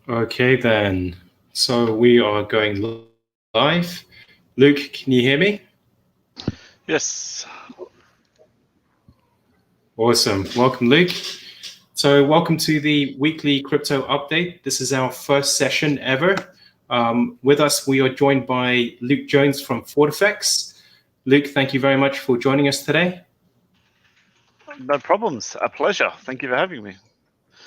Okay then, so we are going live. Luke, can you hear me? Yes. Awesome. Welcome, Luke. So welcome to the weekly crypto update. This is our first session ever. With us, we are joined by Luke Jones from Fortifex. Luke, thank you very much for joining us today. No problems. A pleasure. Thank you for having me.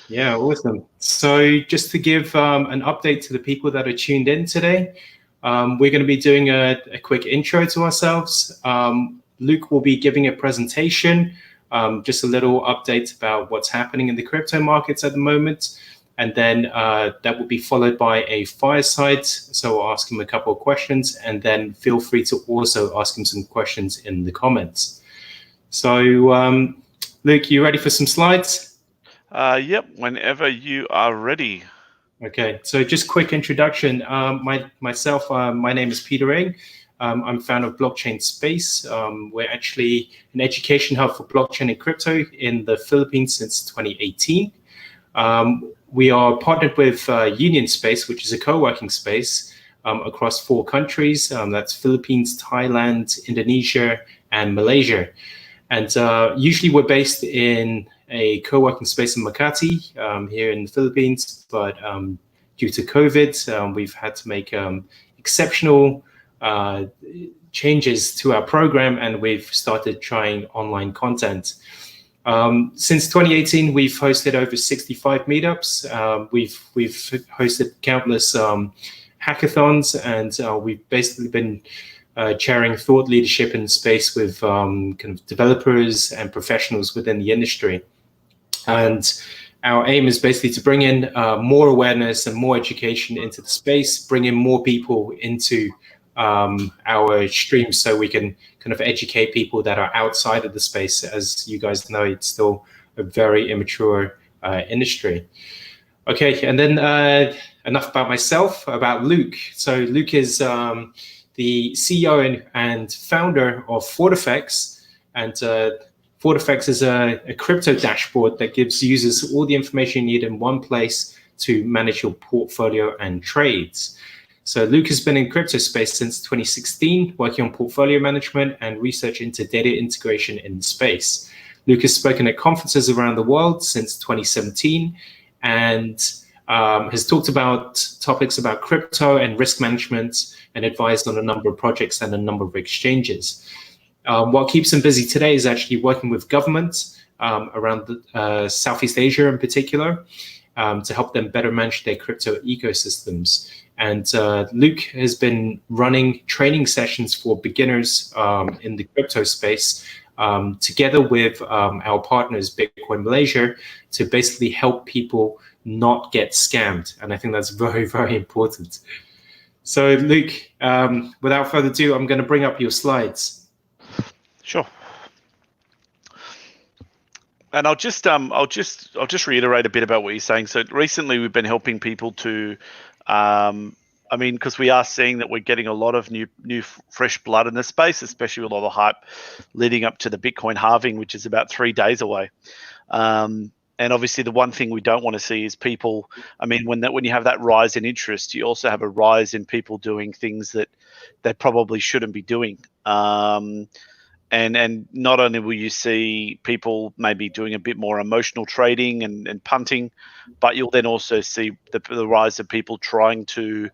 Yeah, awesome. So just to give an update to the people that are tuned in today, we're going to be doing a quick intro to ourselves. Luke will be giving a presentation, just a little update about what's happening in the crypto markets at the moment. And then that will be followed by a fireside. So I'll ask him a couple of questions, and then feel free to also ask him some questions in the comments. So Luke, you ready for some slides? Yep, whenever you are ready. Okay, so just quick introduction. My name is Peter Ng. I'm founder of BlockchainSpace. We're actually an education hub for blockchain and crypto in the Philippines since 2018. We are partnered with Union Space, which is a co-working space across 4 countries. That's Philippines, Thailand, Indonesia, and Malaysia. And usually we're based in a co-working space in Makati here in the Philippines, but due to COVID, we've had to make exceptional changes to our program, and we've started trying online content. Since 2018, we've hosted over 65 meetups. We've hosted countless hackathons, and we've basically been chairing thought leadership in space with kind of developers and professionals within the industry. And our aim is basically to bring in more awareness and more education into the space, bring in more people into our streams so we can kind of educate people that are outside of the space. As you guys know, it's still a very immature industry. Okay, and then enough about myself, about Luke. So Luke is the CEO and founder of Fortifex, and Fortifex is a crypto dashboard that gives users all the information you need in one place to manage your portfolio and trades. So Luke has been in crypto space since 2016, working on portfolio management and research into data integration in the space. Luke has spoken at conferences around the world since 2017 and has talked about topics about crypto and risk management and advised on a number of projects and a number of exchanges. What keeps him busy today is actually working with governments around Southeast Asia in particular to help them better manage their crypto ecosystems. And Luke has been running training sessions for beginners in the crypto space together with our partners, Bitcoin Malaysia, to basically help people not get scammed. And I think that's very, very important. So Luke, without further ado, I'm going to bring up your slides. Sure. And I'll just reiterate a bit about what you're saying. So recently we've been helping people to, because we are seeing that we're getting a lot of new fresh blood in the space, especially with all the hype leading up to the Bitcoin halving, which is about 3 days away. And obviously, the one thing we don't want to see is people. When you have that rise in interest, you also have a rise in people doing things that they probably shouldn't be doing. And not only will you see people maybe doing a bit more emotional trading and punting, but you'll then also see the rise of people trying to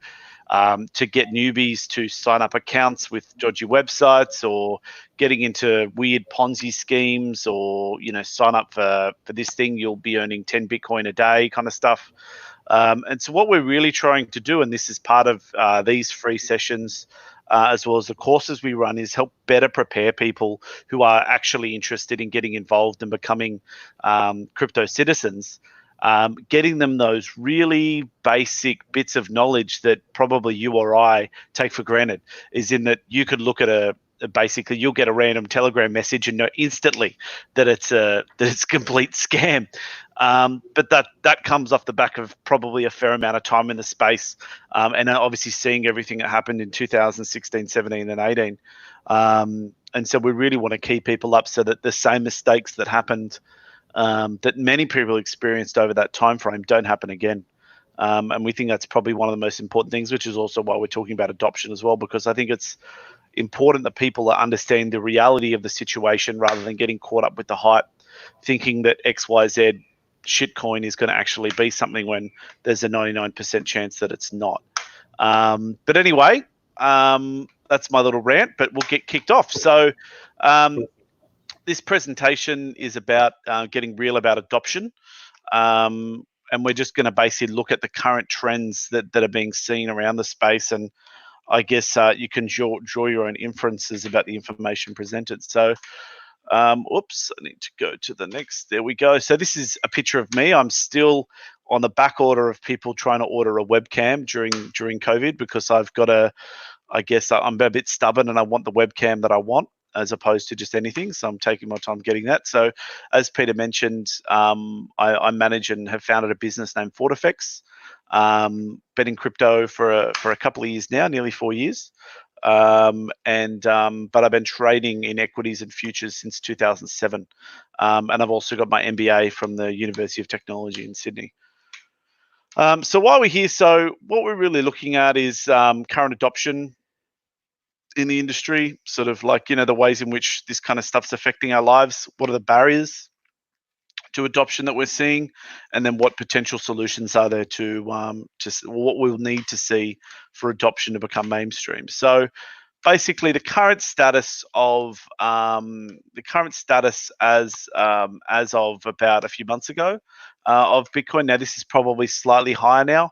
get newbies to sign up accounts with dodgy websites, or getting into weird Ponzi schemes, or sign up for this thing, you'll be earning 10 Bitcoin a day kind of stuff. And so what we're really trying to do, and this is part of these free sessions, as well as the courses we run, is help better prepare people who are actually interested in getting involved and becoming crypto citizens, getting them those really basic bits of knowledge that probably you or I take for granted, is in that you could look at basically you'll get a random Telegram message and know instantly that it's a complete scam. But that comes off the back of probably a fair amount of time in the space, and obviously seeing everything that happened in 2016, 17, and 18. And so we really want to keep people up so that the same mistakes that happened, that many people experienced over that time frame, don't happen again. And we think that's probably one of the most important things, which is also why we're talking about adoption as well, because I think it's important that people understand the reality of the situation rather than getting caught up with the hype, thinking that XYZ shitcoin is going to actually be something when there's a 99% chance that it's not. But anyway, that's my little rant, but we'll get kicked off. So this presentation is about getting real about adoption. And we're just going to basically look at the current trends that are being seen around the space. And I guess you can draw your own inferences about the information presented. So, oops, I need to go to the next. There we go. So this is a picture of me. I'm still on the back order of people trying to order a webcam during COVID, because I've got I guess I'm a bit stubborn and I want the webcam that I want, as opposed to just anything. So I'm taking my time getting that. So as Peter mentioned, I manage and have founded a business named Fortifex. Been in crypto for a couple of years now, nearly 4 years. But I've been trading in equities and futures since 2007. And I've also got my MBA from the University of Technology in Sydney. So while we're here, so what we're really looking at is current adoption in the industry, sort of like, the ways in which this kind of stuff's affecting our lives. What are the barriers to adoption that we're seeing, and then what potential solutions are there to what we'll need to see for adoption to become mainstream. So basically, the current status as of about a few months ago of Bitcoin. Now this is probably slightly higher now.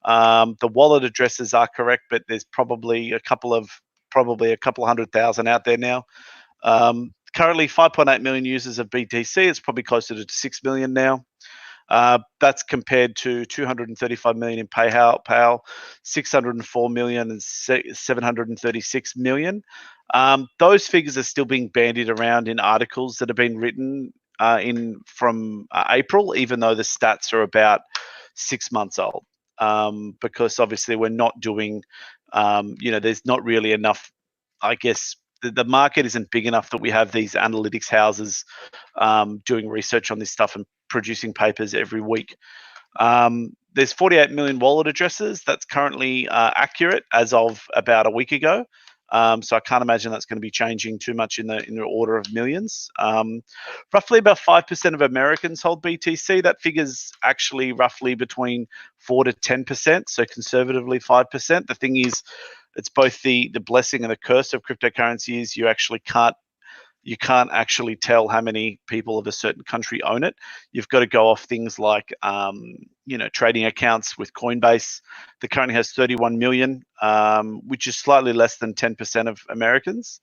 The wallet addresses are correct, but there's probably a couple of 100,000 out there now. Currently 5.8 million users of BTC. It's probably closer to 6 million now. That's compared to 235 million in PayPal, 604 million and 736 million. Those figures are still being bandied around in articles that have been written from April, even though the stats are about 6 months old. Because obviously we're not doing, there's not really enough, I guess, the market isn't big enough that we have these analytics houses doing research on this stuff and producing papers every week. There's 48 million wallet addresses. That's currently accurate as of about a week ago. So I can't imagine that's going to be changing too much in the order of millions. Roughly about 5% of Americans hold BTC. That figure's actually roughly between 4 to 10%. So conservatively 5%. The thing is, it's both the blessing and the curse of cryptocurrency is you can't actually tell how many people of a certain country own it. You've got to go off things like, trading accounts with Coinbase. That currently has 31 million, which is slightly less than 10% of Americans.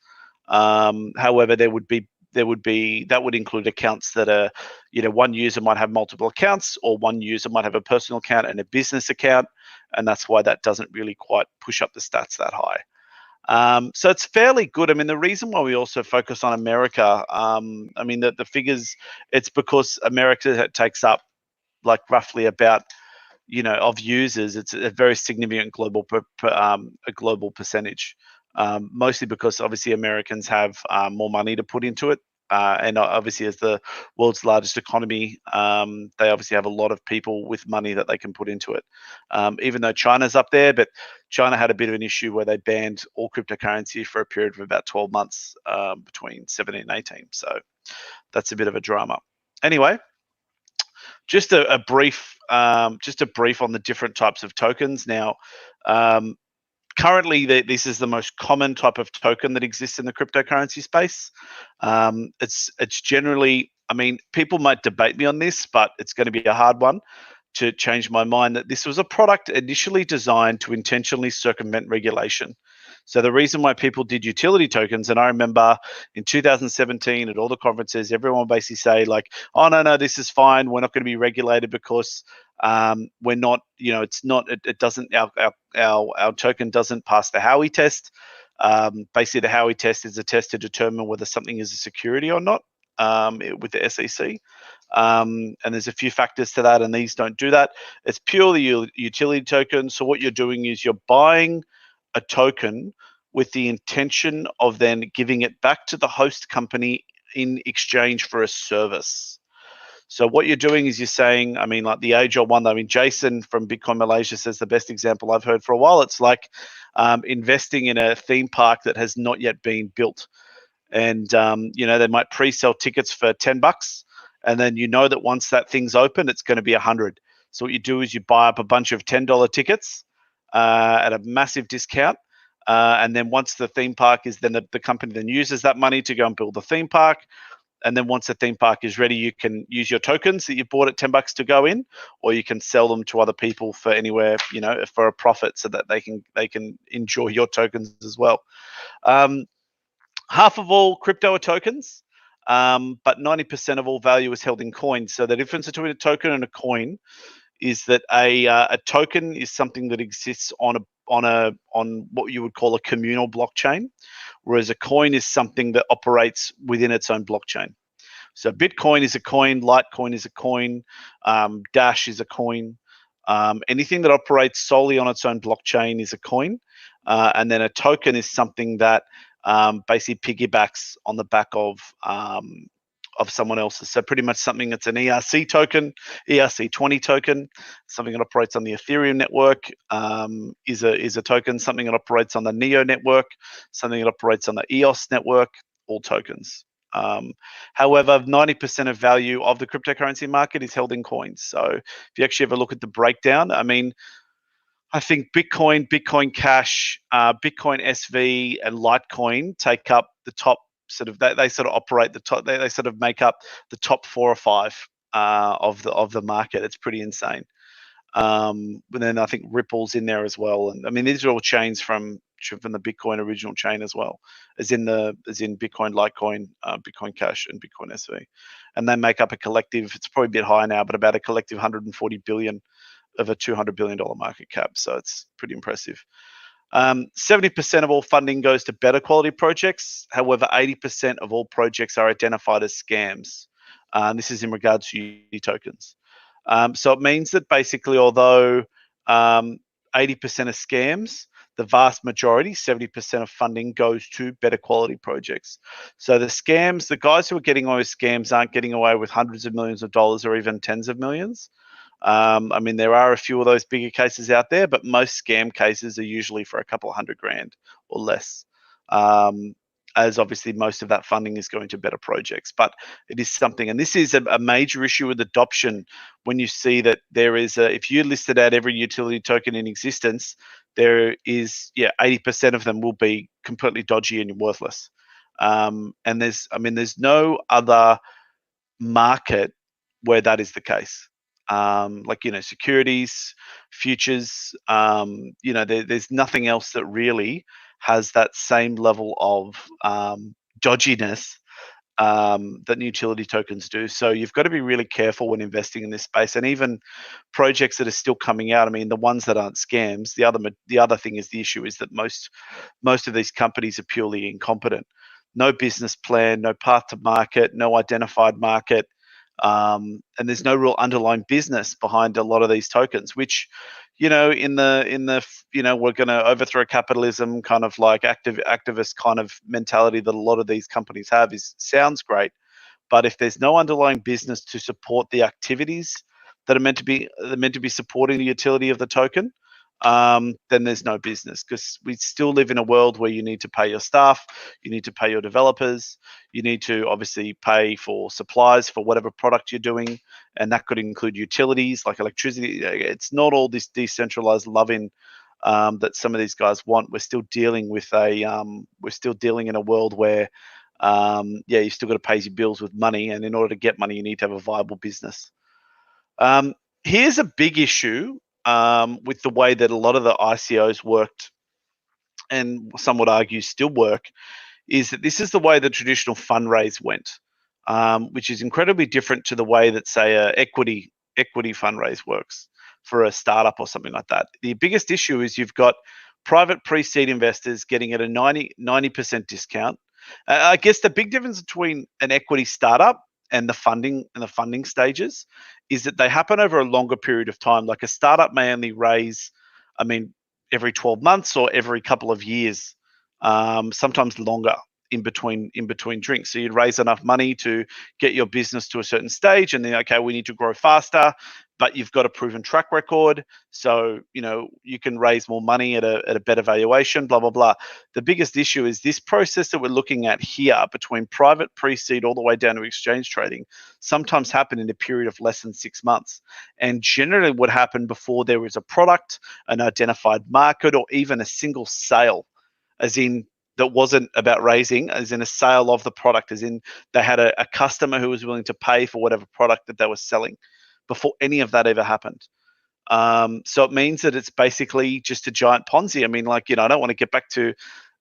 However, that would include accounts that are, one user might have multiple accounts, or one user might have a personal account and a business account, and that's why that doesn't really quite push up the stats that high. So it's fairly good. I mean, the reason why we also focus on America, the figures, it's because America takes up like roughly about, of users, it's a very significant global percentage. Mostly because obviously Americans have more money to put into it. And obviously, as the world's largest economy, they obviously have a lot of people with money that they can put into it. Even though China's up there, but China had a bit of an issue where they banned all cryptocurrency for a period of about 12 months between 17 and 18. So that's a bit of a drama. Anyway, just a brief on the different types of tokens. Now, currently, this is the most common type of token that exists in the cryptocurrency space. It's generally, people might debate me on this, but it's going to be a hard one to change my mind, that this was a product initially designed to intentionally circumvent regulation. So the reason why people did utility tokens, and I remember in 2017 at all the conferences, everyone basically say like, oh, no, this is fine. We're not going to be regulated because we're not, it doesn't, our token doesn't pass the Howey test. Basically, the Howey test is a test to determine whether something is a security or not with the SEC. And there's a few factors to that, and these don't do that. It's purely utility token. So what you're doing is you're buying a token with the intention of then giving it back to the host company in exchange for a service. So what you're doing is you're saying, I mean, like the age-old one. I mean, Jason from Bitcoin Malaysia says the best example I've heard for a while. It's like investing in a theme park that has not yet been built, and they might pre-sell tickets for $10, and then that once that thing's open, it's going to be 100. So what you do is you buy up a bunch of $10 tickets at a massive discount. And then once the theme park is, then the company then uses that money to go and build the theme park. And then once the theme park is ready, you can use your tokens that you bought at $10 to go in, or you can sell them to other people for anywhere, for a profit, so that they can enjoy your tokens as well. Half of all crypto are tokens, but 90% of all value is held in coins. So the difference between a token and a coin is that a token is something that exists on what you would call a communal blockchain, whereas a coin is something that operates within its own blockchain. So Bitcoin is a coin, Litecoin is a coin, Dash is a coin. Anything that operates solely on its own blockchain is a coin, and then a token is something that basically piggybacks on the back of someone else's. So pretty much something that's an ERC token, ERC20 token, something that operates on the Ethereum network is a token. Something that operates on the Neo network, something that operates on the EOS network, all tokens. However, 90% of value of the cryptocurrency market is held in coins. So if you actually have a look at the breakdown, I mean, I think Bitcoin, Bitcoin Cash, Bitcoin SV, and Litecoin take up the top they sort of operate the top. They sort of make up the top 4 or 5 of the market. It's pretty insane. But then I think Ripple's in there as well. And I mean, these are all chains from the Bitcoin original chain as well, as in Bitcoin, Litecoin, Bitcoin Cash, and Bitcoin SV. And they make up a collective, it's probably a bit higher now, but about a collective 140 billion of a $200 billion market cap. So it's pretty impressive. 70% of all funding goes to better quality projects. However, 80% of all projects are identified as scams. This is in regards to Unity tokens. So it means that basically, although 80% are scams, the vast majority, 70% of funding, goes to better quality projects. So the scams, the guys who are getting away with scams aren't getting away with hundreds of millions of dollars or even tens of millions. I mean, there are a few of those bigger cases out there, but most scam cases are usually for a couple of $100,000 or less. As obviously most of that funding is going to better projects, but it is something, and this is a major issue with adoption. When you see that there is if you listed out every utility token in existence, there is 80% of them will be completely dodgy and worthless. And there's no other market where that is the case. Securities, futures, there's nothing else that really has that same level of dodginess that utility tokens do. So you've got to be really careful when investing in this space. And even projects that are still coming out, I mean, the ones that aren't scams, the other thing is, the issue is that most of these companies are purely incompetent. No business plan, no path to market, no identified market. And there's no real underlying business behind a lot of these tokens, which, in the we're going to overthrow capitalism kind of like activist kind of mentality that a lot of these companies have sounds great, but if there's no underlying business to support the activities that are meant to be supporting the utility of the token, then there's no business, because we still live in a world where you need to pay your staff, you need to pay your developers, you need to obviously pay for supplies for whatever product you're doing, and that could include utilities like electricity. It's not all this decentralized loving that some of these guys want. We're still dealing with in a world where you still got to pay your bills with money, and in order to get money, you need to have a viable business. Here's a big issue with the way that a lot of the ICOs worked, and some would argue still work, is that this is the way the traditional fundraise went, which is incredibly different to the way that, say, a equity fundraise works for a startup or something like that. The biggest issue is you've got private pre-seed investors getting at a 90% discount. I guess the big difference between an equity startup and the funding stages is that they happen over a longer period of time. Like a startup may only raise, every 12 months or every couple of years, sometimes longer in between drinks. So you'd raise enough money to get your business to a certain stage, and then, okay, we need to grow faster, but you've got a proven track record, so you can raise more money at a better valuation, blah blah blah. The biggest issue is this process that we're looking at here, between private pre-seed all the way down to exchange trading, sometimes happen in a period of less than 6 months, and generally would happen before there is a product, an identified market, or even a single sale, as in that wasn't about raising, as in a sale of the product, as in they had a customer who was willing to pay for whatever product that they were selling, before any of that ever happened. So it means that it's basically just a giant Ponzi. I mean, I don't want to get back to,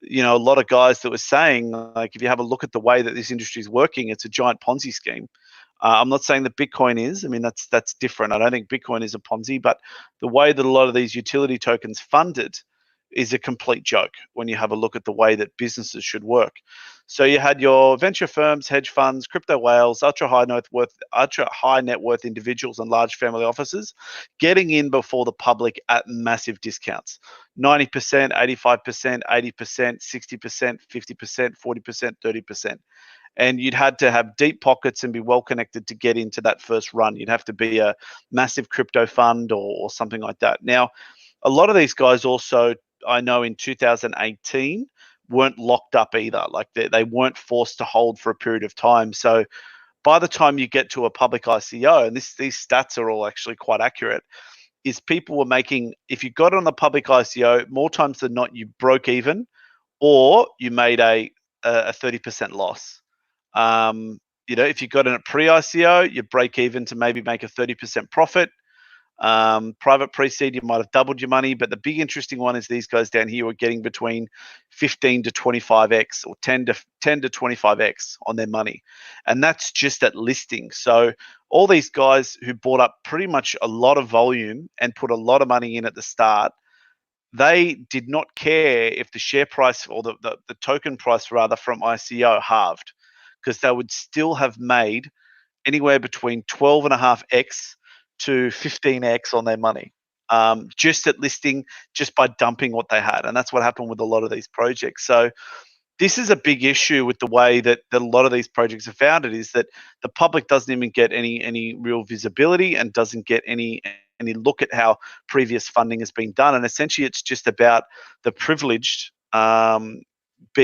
a lot of guys that were saying, like, if you have a look at the way that this industry is working, it's a giant Ponzi scheme. I'm not saying that Bitcoin is. I mean, that's different. I don't think Bitcoin is a Ponzi, but the way that a lot of these utility tokens funded is a complete joke when you have a look at the way that businesses should work. So you had your venture firms, hedge funds, crypto whales, ultra high net worth individuals, and large family offices getting in before the public at massive discounts: 90%, 85%, 80%, 60%, 50%, 40%, 30%. And you'd had to have deep pockets and be well connected to get into that first run. You'd have to be a massive crypto fund or something like that. Now, a lot of these guys also, I know in 2018, weren't locked up either. Like they weren't forced to hold for a period of time. So by the time you get to a public ICO, and these stats are all actually quite accurate, is people were making, if you got on the public ICO, more times than not, you broke even, or you made a 30% loss. If you got in at pre-ICO, you break even to maybe make a 30% profit. Private pre-seed, you might have doubled your money, but the big interesting one is these guys down here were getting between 15 to 25x or 10 to 25x on their money, and that's just at listing. So all these guys who bought up pretty much a lot of volume and put a lot of money in at the start, they did not care if the share price, or the token price rather, from ICO halved, because they would still have made anywhere between 12.5x to 15x on their money, just at listing, just by dumping what they had. And that's what happened with a lot of these projects. So this is a big issue with the way that a lot of these projects are founded, is that the public doesn't even get any real visibility and doesn't get any look at how previous funding has been done. And essentially, it's just about the privileged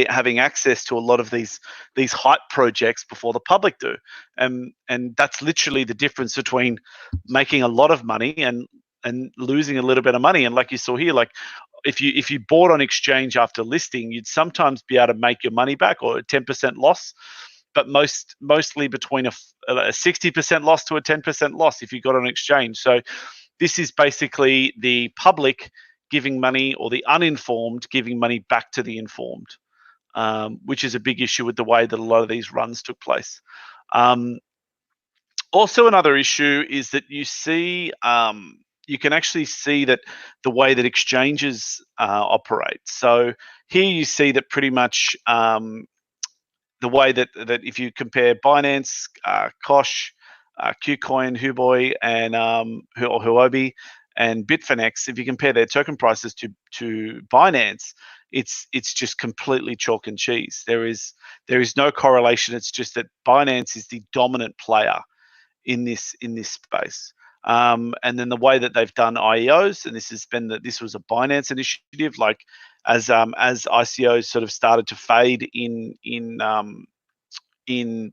having access to a lot of these hype projects before the public do, and that's literally the difference between making a lot of money and losing a little bit of money. And like you saw here, like if you bought on exchange after listing, you'd sometimes be able to make your money back, or a 10% loss, but mostly between a 60% loss to a 10% loss if you got on exchange. So this is basically the public giving money, or the uninformed giving money back to the informed. Which is a big issue with the way that a lot of these runs took place. Also, another issue is that you see, you can actually see that the way that exchanges operate. So here you see that pretty much the way that if you compare Binance, Kosh, Qcoin, Huobi, and Huobi, and Bitfinex, if you compare their token prices to Binance, it's just completely chalk and cheese. There is no correlation. It's just that Binance is the dominant player in this space. And then the way that they've done IEOs, and this was a Binance initiative, like as ICOs sort of started to fade in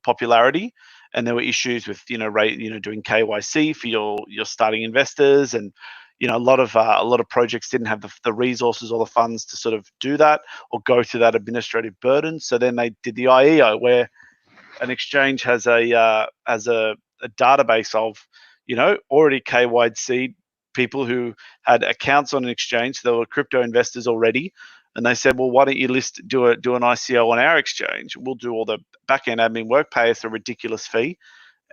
popularity, and there were issues with doing KYC for your starting investors, and a lot of projects didn't have the resources or the funds to sort of do that or go through that administrative burden. So then they did the IEO, where an exchange has a database of already KYC people who had accounts on an exchange. They were crypto investors already, and they said, well, why don't you do an ICO on our exchange? We'll do all the back end admin work, pay us a ridiculous fee,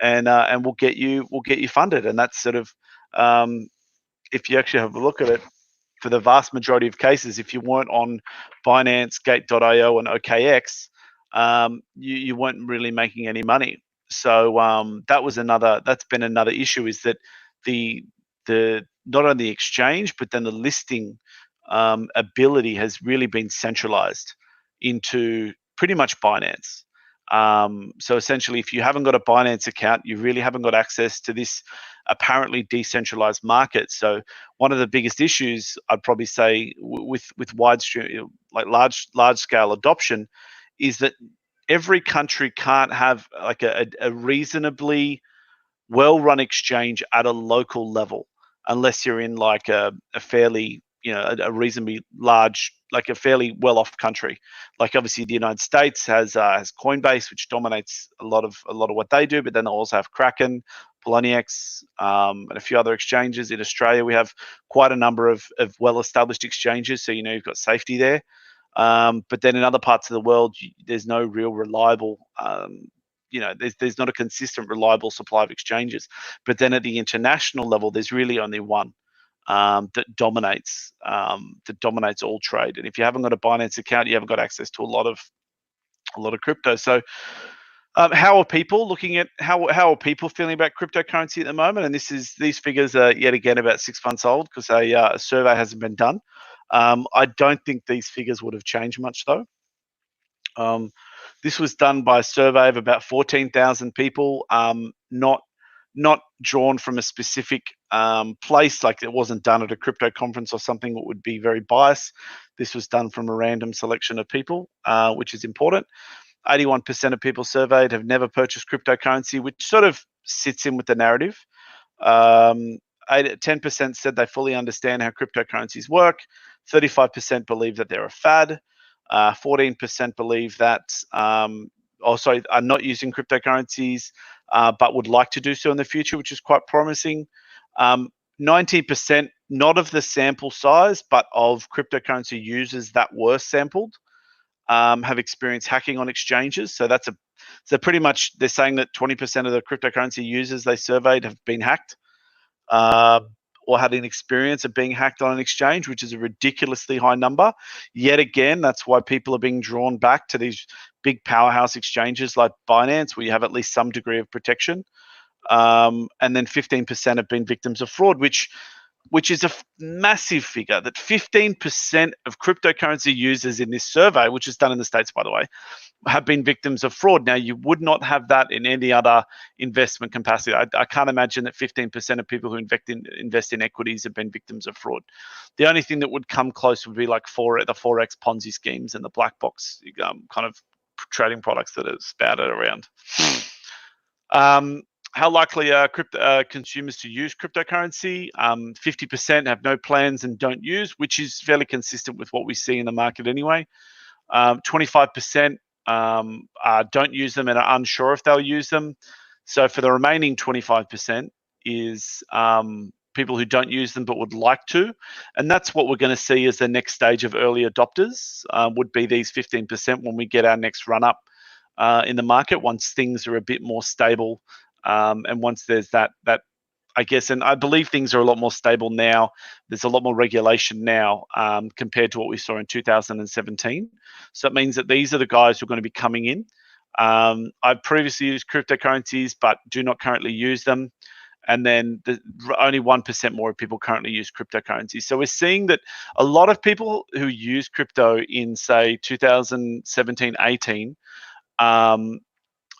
and we'll get you funded. And that's sort of if you actually have a look at it, for the vast majority of cases, if you weren't on Binance, Gate.io, and OKX, you weren't really making any money. So that's been another issue, is that the not only the exchange, but then the listing ability has really been centralized into pretty much Binance. So essentially, if you haven't got a Binance account, you really haven't got access to this apparently decentralized market. So one of the biggest issues I'd probably say with widespread, like large scale adoption, is that every country can't have like a reasonably well-run exchange at a local level unless you're in like a fairly, a reasonably large, like a fairly well-off country. Like obviously the United States has Coinbase, which dominates a lot of what they do, but then they also have Kraken, Poloniex, and a few other exchanges. In Australia, we have quite a number of well-established exchanges, so you've got safety there. But then in other parts of the world, there's no real reliable, there's not a consistent, reliable supply of exchanges. But then at the international level, there's really only one that dominates all trade. And if you haven't got a Binance account, you haven't got access to a lot of crypto. So how are people looking at how are people feeling about cryptocurrency at the moment? And these figures are yet again about 6 months old because a survey hasn't been done. I don't think these figures would have changed much though. This was done by a survey of about 14,000 people, not drawn from a specific place, like it wasn't done at a crypto conference or something that would be very biased. This was done from a random selection of people, which is important. 81% of people surveyed have never purchased cryptocurrency, which sort of sits in with the narrative. 10% said they fully understand how cryptocurrencies work. 35% believe that they're a fad. 14% believe that are not using cryptocurrencies, but would like to do so in the future, which is quite promising. 90%, not of the sample size, but of cryptocurrency users that were sampled, have experienced hacking on exchanges. So so pretty much they're saying that 20% of the cryptocurrency users they surveyed have been hacked. Or had an experience of being hacked on an exchange, which is a ridiculously high number. Yet again, that's why people are being drawn back to these big powerhouse exchanges like Binance, where you have at least some degree of protection. And then 15% have been victims of fraud, which is a massive figure. That 15% of cryptocurrency users in this survey, which is done in the States, by the way, have been victims of fraud. Now, you would not have that in any other investment capacity. I can't imagine that 15% of people who invest in equities have been victims of fraud. The only thing that would come close would be like the Forex Ponzi schemes and the black box kind of trading products that are spouted around. How likely are consumers to use cryptocurrency? 50% have no plans and don't use, which is fairly consistent with what we see in the market anyway. 25% don't use them and are unsure if they'll use them. So for the remaining 25% is people who don't use them but would like to. And that's what we're going to see as the next stage of early adopters, would be these 15% when we get our next run up in the market, once things are a bit more stable. And once there's that I guess, and I believe things are a lot more stable now. There's a lot more regulation now compared to what we saw in 2017. So it means that these are the guys who are going to be coming in. I've previously used cryptocurrencies, but do not currently use them. And then only 1% more people currently use cryptocurrencies. So we're seeing that a lot of people who use crypto in, say, 2017, 18,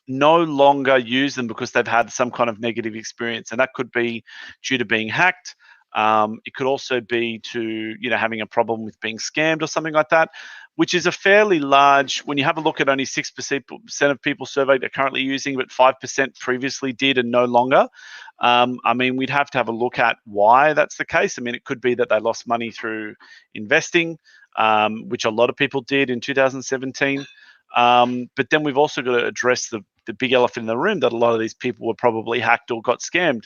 no longer use them because they've had some kind of negative experience, and that could be due to being hacked. It could also be to having a problem with being scammed or something like that, which is a fairly large. When you have a look at only 6% of people surveyed are currently using, but 5% previously did and no longer. I mean, we'd have to have a look at why that's the case. I mean, it could be that they lost money through investing, which a lot of people did in 2017. But then we've also got to address the big elephant in the room, that a lot of these people were probably hacked or got scammed.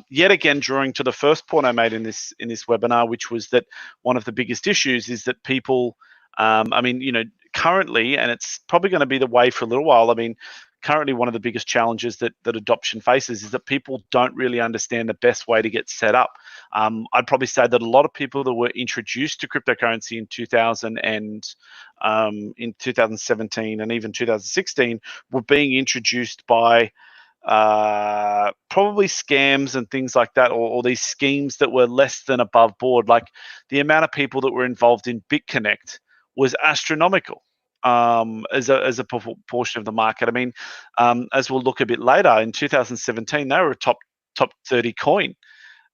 Yet again, drawing to the first point I made in this webinar, which was that one of the biggest issues is that people, currently, and it's probably going to be the way for a little while. I mean, currently one of the biggest challenges that adoption faces is that people don't really understand the best way to get set up. I'd probably say that a lot of people that were introduced to cryptocurrency in 2017 and even 2016 were being introduced by probably scams and things like that, or these schemes that were less than above board. Like the amount of people that were involved in BitConnect was astronomical. as a portion of the market. I mean, as we'll look a bit later, in 2017, they were a top 30 coin.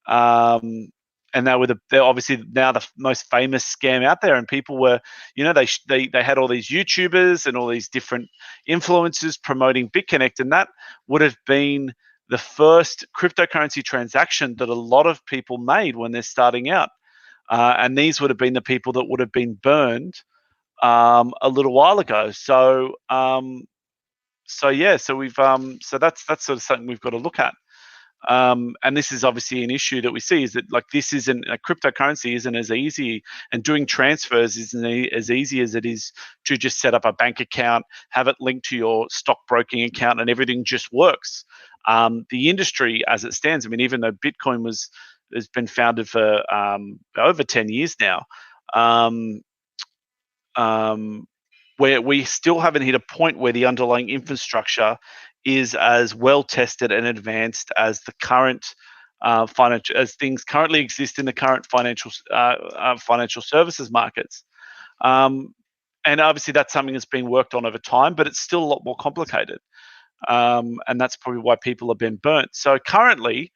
And they're obviously now the most famous scam out there, and people were, they had all these YouTubers and all these different influencers promoting BitConnect, and that would have been the first cryptocurrency transaction that a lot of people made when they're starting out. And these would have been the people that would have been burned a little while ago. So we've so that's sort of something we've got to look at. And this is obviously an issue that we see, is that like this isn't a cryptocurrency isn't as easy, and doing transfers isn't as easy as it is to just set up a bank account, have it linked to your stockbroking account, and everything just works. The industry as it stands, I mean, even though Bitcoin has been founded for over 10 years now, where we still haven't hit a point where the underlying infrastructure is as well tested and advanced as the current as things currently exist in the current financial services markets. And obviously that's something that's been worked on over time, but it's still a lot more complicated. And that's probably why people have been burnt. So currently,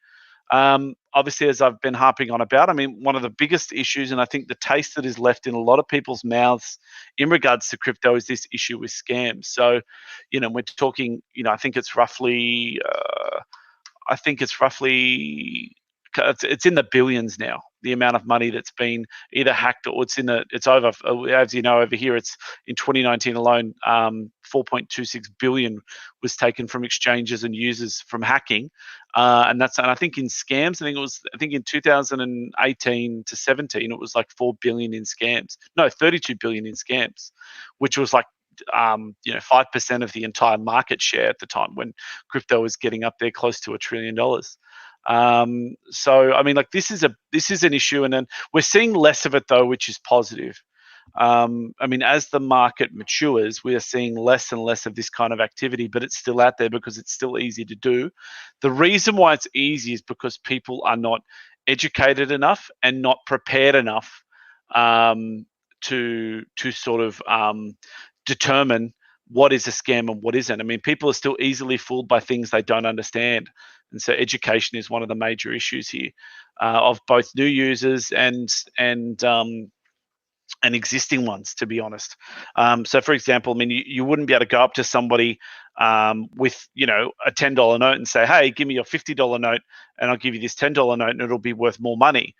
obviously, as I've been harping on about, I mean, one of the biggest issues, and I think the taste that is left in a lot of people's mouths in regards to crypto, is this issue with scams. So, we're talking, I think it's roughly, it's in the billions now, the amount of money that's been either hacked or it's over, as you know, over here, it's in 2019 alone, 4.26 billion was taken from exchanges and users from hacking. And I think in scams, I think in 2018 to 17, it was like 4 billion in scams. No, 32 billion in scams, which was like 5% of the entire market share at the time when crypto was getting up there close to $1 trillion. So I mean, like this is an issue, and then we're seeing less of it though, which is positive. I mean, as the market matures, we are seeing less and less of this kind of activity, but it's still out there because it's still easy to do. The reason why it's easy is because people are not educated enough and not prepared enough to sort of determine what is a scam and what isn't. I mean, people are still easily fooled by things they don't understand. And so education is one of the major issues here, of both new users and existing ones, to be honest. So for example, I mean, you wouldn't be able to go up to somebody with, a $10 note and say, hey, give me your $50 note and I'll give you this $10 note and it'll be worth more money.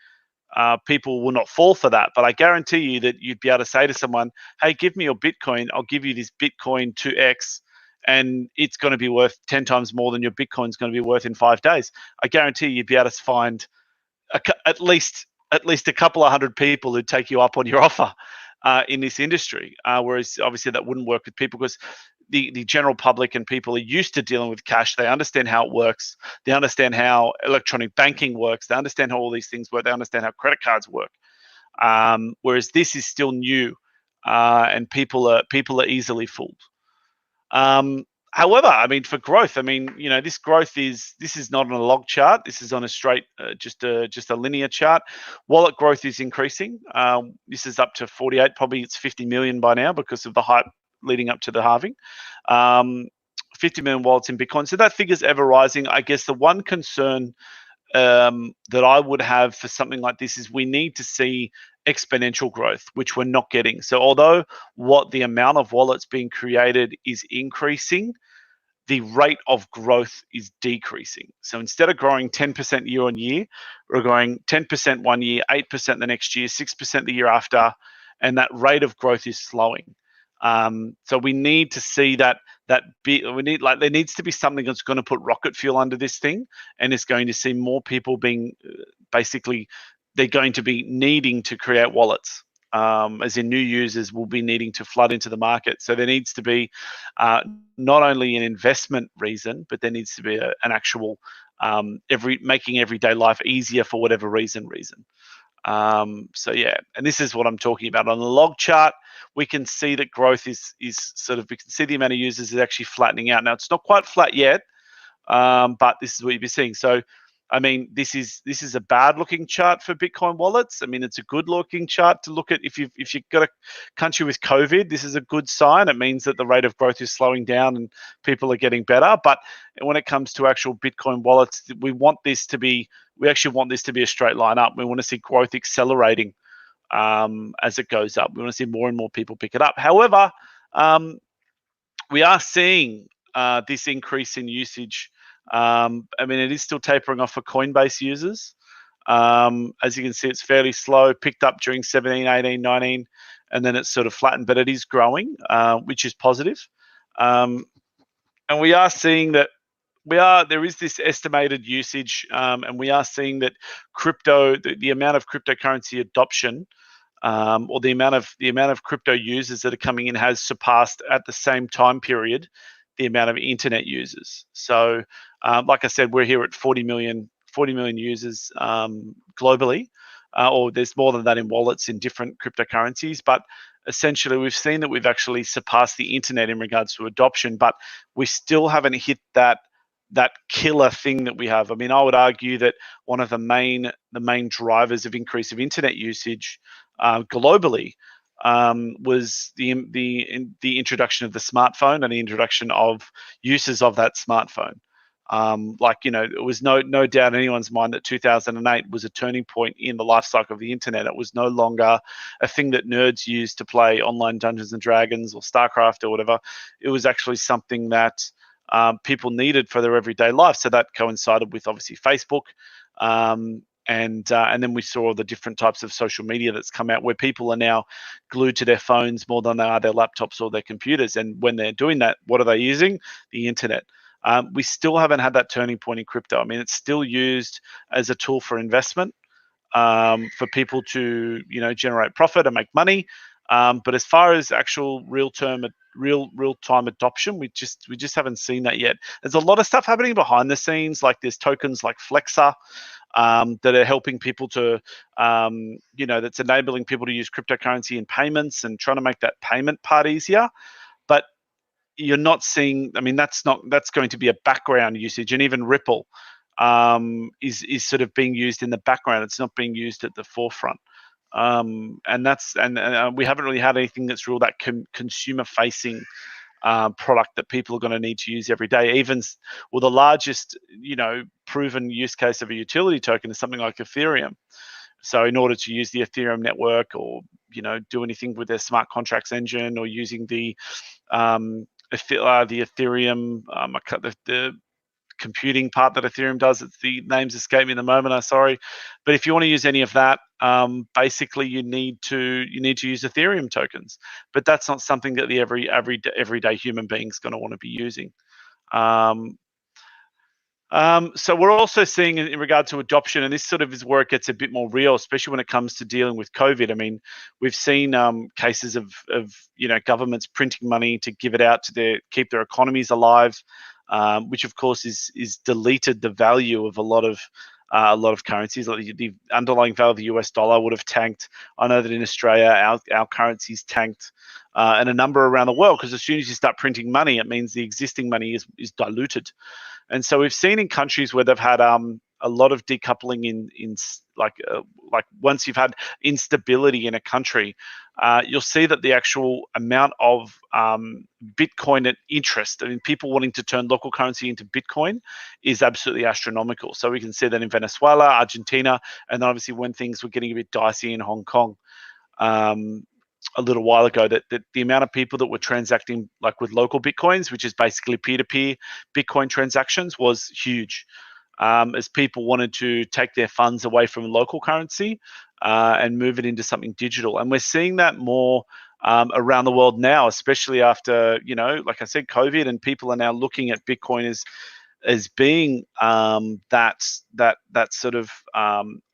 People will not fall for that. But I guarantee you that you'd be able to say to someone, hey, give me your Bitcoin. I'll give you this Bitcoin 2x, and it's going to be worth 10 times more than your Bitcoin's going to be worth in 5 days. I guarantee you'd be able to find at least a couple of hundred people who'd take you up on your offer in this industry. Whereas obviously that wouldn't work with people, because the general public and people are used to dealing with cash. They understand how it works. They understand how electronic banking works. They understand how all these things work. They understand how credit cards work. Whereas this is still new, and people are easily fooled. However, I mean, for growth, I mean, this growth this is not on a log chart. This is on a straight, just a linear chart. Wallet growth is increasing. This is up to 48, probably it's 50 million by now because of the hype leading up to the halving. 50 million wallets in Bitcoin. So that figure's ever rising. I guess the one concern that I would have for something like this is we need to see exponential growth, which we're not getting. So although the amount of wallets being created is increasing, the rate of growth is decreasing. So instead of growing 10% year on year, we're growing 10% one year, 8% the next year, 6% the year after, and that rate of growth is slowing. So we need to see there needs to be something that's going to put rocket fuel under this thing, and it's going to see more people being they're going to be needing to create wallets, as in new users will be needing to flood into the market. So there needs to be not only an investment reason, but there needs to be an actual making everyday life easier for whatever reason. So yeah, and this is what I'm talking about. On the log chart, we can see that growth is sort of, we can see the amount of users is actually flattening out. Now it's not quite flat yet, but this is what you'll be seeing. So I mean, this is a bad looking chart for Bitcoin wallets. I mean, it's a good looking chart to look at. If you've got a country with COVID, this is a good sign. It means that the rate of growth is slowing down and people are getting better. But when it comes to actual Bitcoin wallets, we actually want this to be a straight line up. We want to see growth accelerating as it goes up. We want to see more and more people pick it up. However, we are seeing this increase in usage. I mean, it is still tapering off for Coinbase users. As you can see, it's fairly slow, picked up during 17, 18, 19, and then it's sort of flattened, but it is growing, which is positive. And we are seeing that there is this estimated usage, and we are seeing that the amount of cryptocurrency adoption, or the amount of crypto users that are coming in has surpassed at the same time period the amount of internet users. So, like I said, we're here at 40 million users globally, or there's more than that in wallets in different cryptocurrencies. But essentially, we've seen that we've actually surpassed the internet in regards to adoption, but we still haven't hit that killer thing that we have. I mean, I would argue that one of the main drivers of increase of internet usage globally was the introduction of the smartphone and the introduction of uses of that smartphone. It was no doubt in anyone's mind that 2008 was a turning point in the life cycle of the internet. It was no longer a thing that nerds used to play online Dungeons and Dragons or StarCraft or whatever. It was actually something that people needed for their everyday life. So that coincided with obviously Facebook. And then we saw the different types of social media that's come out, where people are now glued to their phones more than they are their laptops or their computers. And when they're doing that, what are they using? The internet. We still haven't had that turning point in crypto. I mean, it's still used as a tool for investment, for people to generate profit and make money. But as far as actual real-time adoption, we just haven't seen that yet. There's a lot of stuff happening behind the scenes, like there's tokens like Flexa that are helping people to, that's enabling people to use cryptocurrency in payments and trying to make that payment part easier. But you're not seeing, I mean, that's going to be a background usage, and even Ripple is sort of being used in the background. It's not being used at the forefront. And we haven't really had anything that's real that consumer facing product that people are going to need to use every day. Even the largest proven use case of a utility token is something like Ethereum. So in order to use the Ethereum network, or do anything with their smart contracts engine, or using the Ethereum the computing part that Ethereum does, the names escape me in the moment, I'm sorry, but if you want to use any of that, basically you need to use Ethereum tokens. But that's not something that the everyday human being's going to want to be using. So we're also seeing in regard to adoption, and this sort of is where it gets a bit more real, especially when it comes to dealing with COVID. I mean, we've seen cases of governments printing money to give it out to keep their economies alive, which of course is deleted the value of a lot of currencies. Like the underlying value of the US dollar would have tanked. I know that in Australia, our currency's tanked, and a number around the world, because as soon as you start printing money, it means the existing money is diluted. And so we've seen in countries where they've had a lot of decoupling in like once you've had instability in a country, you'll see that the actual amount of Bitcoin at interest, I mean, people wanting to turn local currency into Bitcoin, is absolutely astronomical. So we can see that in Venezuela, Argentina, and obviously when things were getting a bit dicey in Hong Kong a little while ago, that the amount of people that were transacting like with local Bitcoins, which is basically peer-to-peer Bitcoin transactions, was huge. As people wanted to take their funds away from local currency and move it into something digital. And we're seeing that more around the world now, especially after, like I said, COVID, and people are now looking at Bitcoin as being that sort of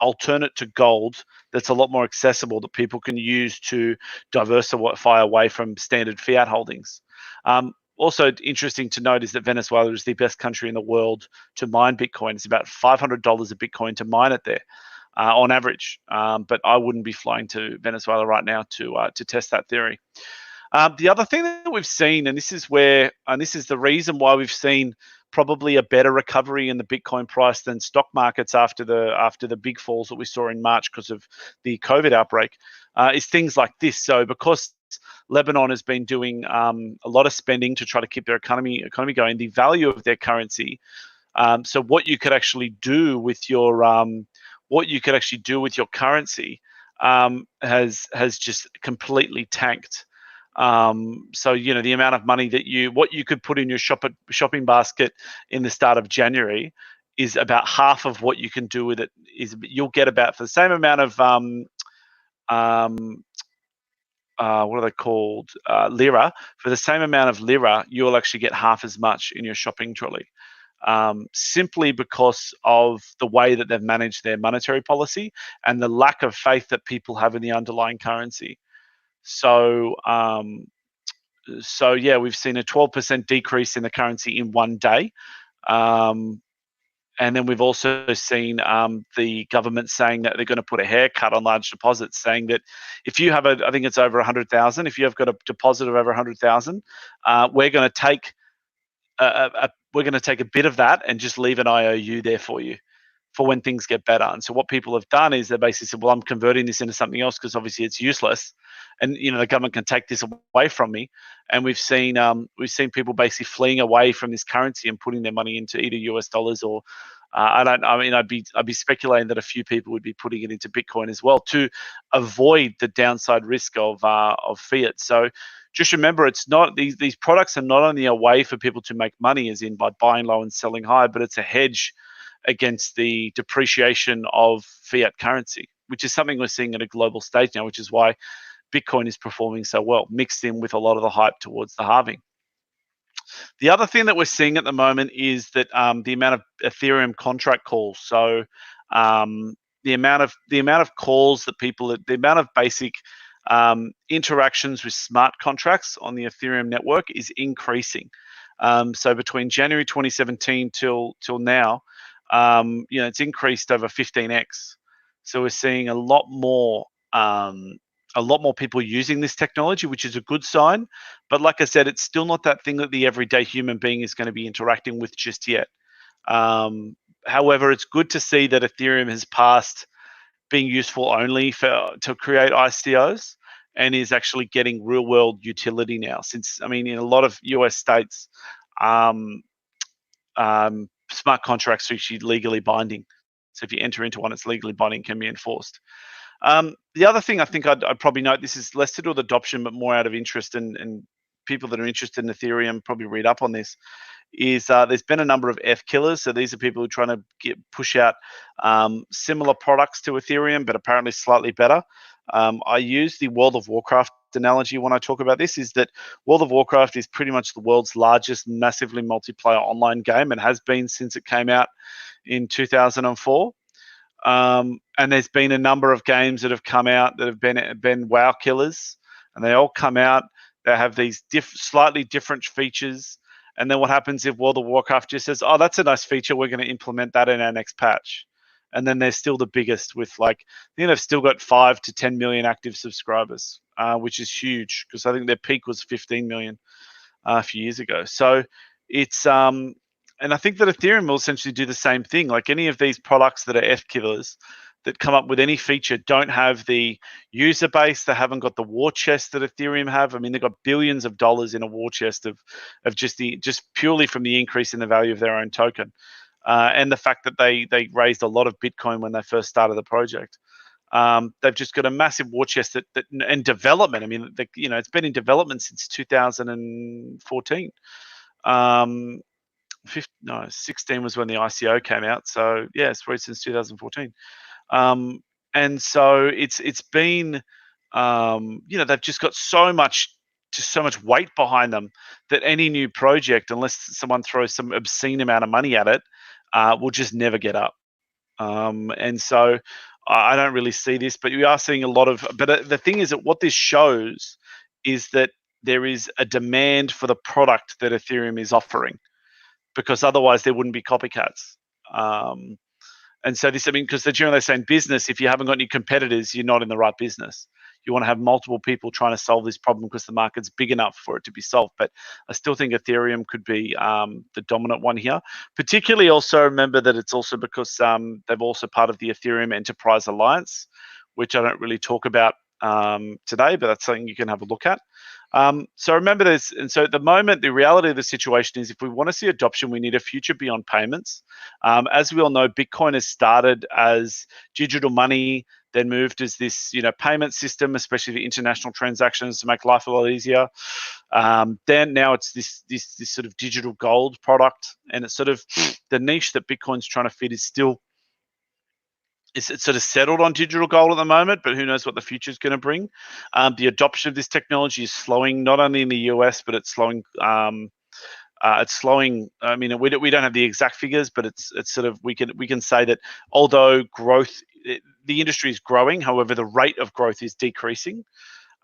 alternate to gold that's a lot more accessible, that people can use to diversify away from standard fiat holdings. Also interesting to note is that Venezuela is the best country in the world to mine Bitcoin. It's about $500 a Bitcoin to mine it there on average. But I wouldn't be flying to Venezuela right now to test that theory. The other thing that we've seen, and this is the reason why we've seen probably a better recovery in the Bitcoin price than stock markets after the big falls that we saw in March because of the COVID outbreak, is things like this. So because Lebanon has been doing a lot of spending to try to keep their economy going, the value of their currency. So what you could actually do with your currency has just completely tanked. So the amount of money that what you could put in your shopping basket in the start of January is about half of what you can do with it. You'll get about, for the same amount of what are they called? Lira. For the same amount of lira, you'll actually get half as much in your shopping trolley. Simply because of the way that they've managed their monetary policy and the lack of faith that people have in the underlying currency. So yeah, we've seen a 12% decrease in the currency in one day. And then we've also seen the government saying that they're going to put a haircut on large deposits, saying that if you have I think it's over 100,000, if you have got a deposit of over 100,000, we're going to take a bit of that and just leave an IOU there for you for when things get better. And so what people have done is they basically said, well, I'm converting this into something else because obviously it's useless, and the government can take this away from me. And we've seen people basically fleeing away from this currency and putting their money into either US dollars or I'd be speculating that a few people would be putting it into Bitcoin as well to avoid the downside risk of fiat. So just remember, it's not these products are not only a way for people to make money, as in by buying low and selling high, but it's a hedge against the depreciation of fiat currency, which is something we're seeing at a global stage now, which is why Bitcoin is performing so well, mixed in with a lot of the hype towards the halving. The other thing that we're seeing at the moment is that the amount of Ethereum contract calls. So the amount of calls that the amount of basic interactions with smart contracts on the Ethereum network is increasing. So between January 2017 till now, it's increased over 15x. So we're seeing a lot more people using this technology, which is a good sign. But like I said, it's still not that thing that the everyday human being is going to be interacting with just yet. However, it's good to see that Ethereum has passed being useful only to create ICOs and is actually getting real world utility now. Since, in a lot of US states, smart contracts are actually legally binding. So if you enter into one, it's legally binding, can be enforced. The other thing I think I'd probably note, this is less to do with adoption, but more out of interest, and people that are interested in Ethereum probably read up on this, is there's been a number of F killers. So these are people who are trying to push out similar products to Ethereum, but apparently slightly better. I use the World of Warcraft analogy when I talk about this, is that World of Warcraft is pretty much the world's largest massively multiplayer online game and has been since it came out in 2004. And there's been a number of games that have come out that have been WoW killers, and they all come out. They have these slightly different features, and then what happens if World of Warcraft just says, "Oh, that's a nice feature. We're going to implement that in our next patch," and then they're still the biggest with they've still got 5 to 10 million active subscribers, which is huge because I think their peak was 15 million a few years ago. So it's and I think that Ethereum will essentially do the same thing. Like any of these products that are F killers that come up with any feature don't have the user base. They haven't got the war chest that Ethereum have. They've got billions of dollars in a war chest of just purely from the increase in the value of their own token, and the fact that they raised a lot of Bitcoin when they first started the project. They've just got a massive war chest and development. It's been in development since 2014. 16 was when the ICO came out. So yeah, it's probably since 2014. And so it's been, they've just got so much weight behind them that any new project, unless someone throws some obscene amount of money at it, will just never get up. And so I don't really see this, but we are seeing a lot of. But the thing is that what this shows is that there is a demand for the product that Ethereum is offering, because otherwise there wouldn't be copycats. And so this, because they're generally saying business, if you haven't got any competitors, you're not in the right business. You want to have multiple people trying to solve this problem because the market's big enough for it to be solved. But I still think Ethereum could be the dominant one here. Particularly, also remember that it's also because they're also part of the Ethereum Enterprise Alliance, which I don't really talk about today, but that's something you can have a look at. So remember this, and so at the moment, the reality of the situation is if we want to see adoption, we need a future beyond payments. As we all know, Bitcoin has started as digital money, then moved as this, payment system, especially for international transactions to make life a lot easier. Then now it's this sort of digital gold product, and it's sort of the niche that Bitcoin's trying to fit is still. It's sort of settled on digital gold at the moment, but who knows what the future is going to bring. The adoption of this technology is slowing, not only in the US, but it's slowing. It's slowing. I mean, we don't have the exact figures, but it's sort of we can say that although growth, the industry is growing, however, the rate of growth is decreasing.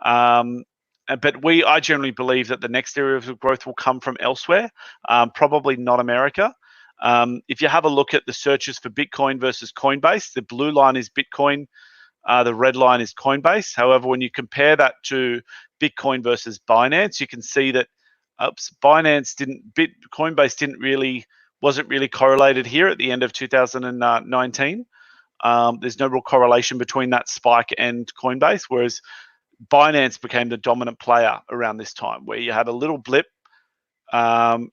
But I generally believe that the next area of growth will come from elsewhere, probably not America. If you have a look at the searches for Bitcoin versus Coinbase, the blue line is Bitcoin, the red line is Coinbase. However, when you compare that to Bitcoin versus Binance, you can see that Coinbase wasn't really correlated here at the end of 2019. There's no real correlation between that spike and Coinbase, whereas Binance became the dominant player around this time, where you had a little blip in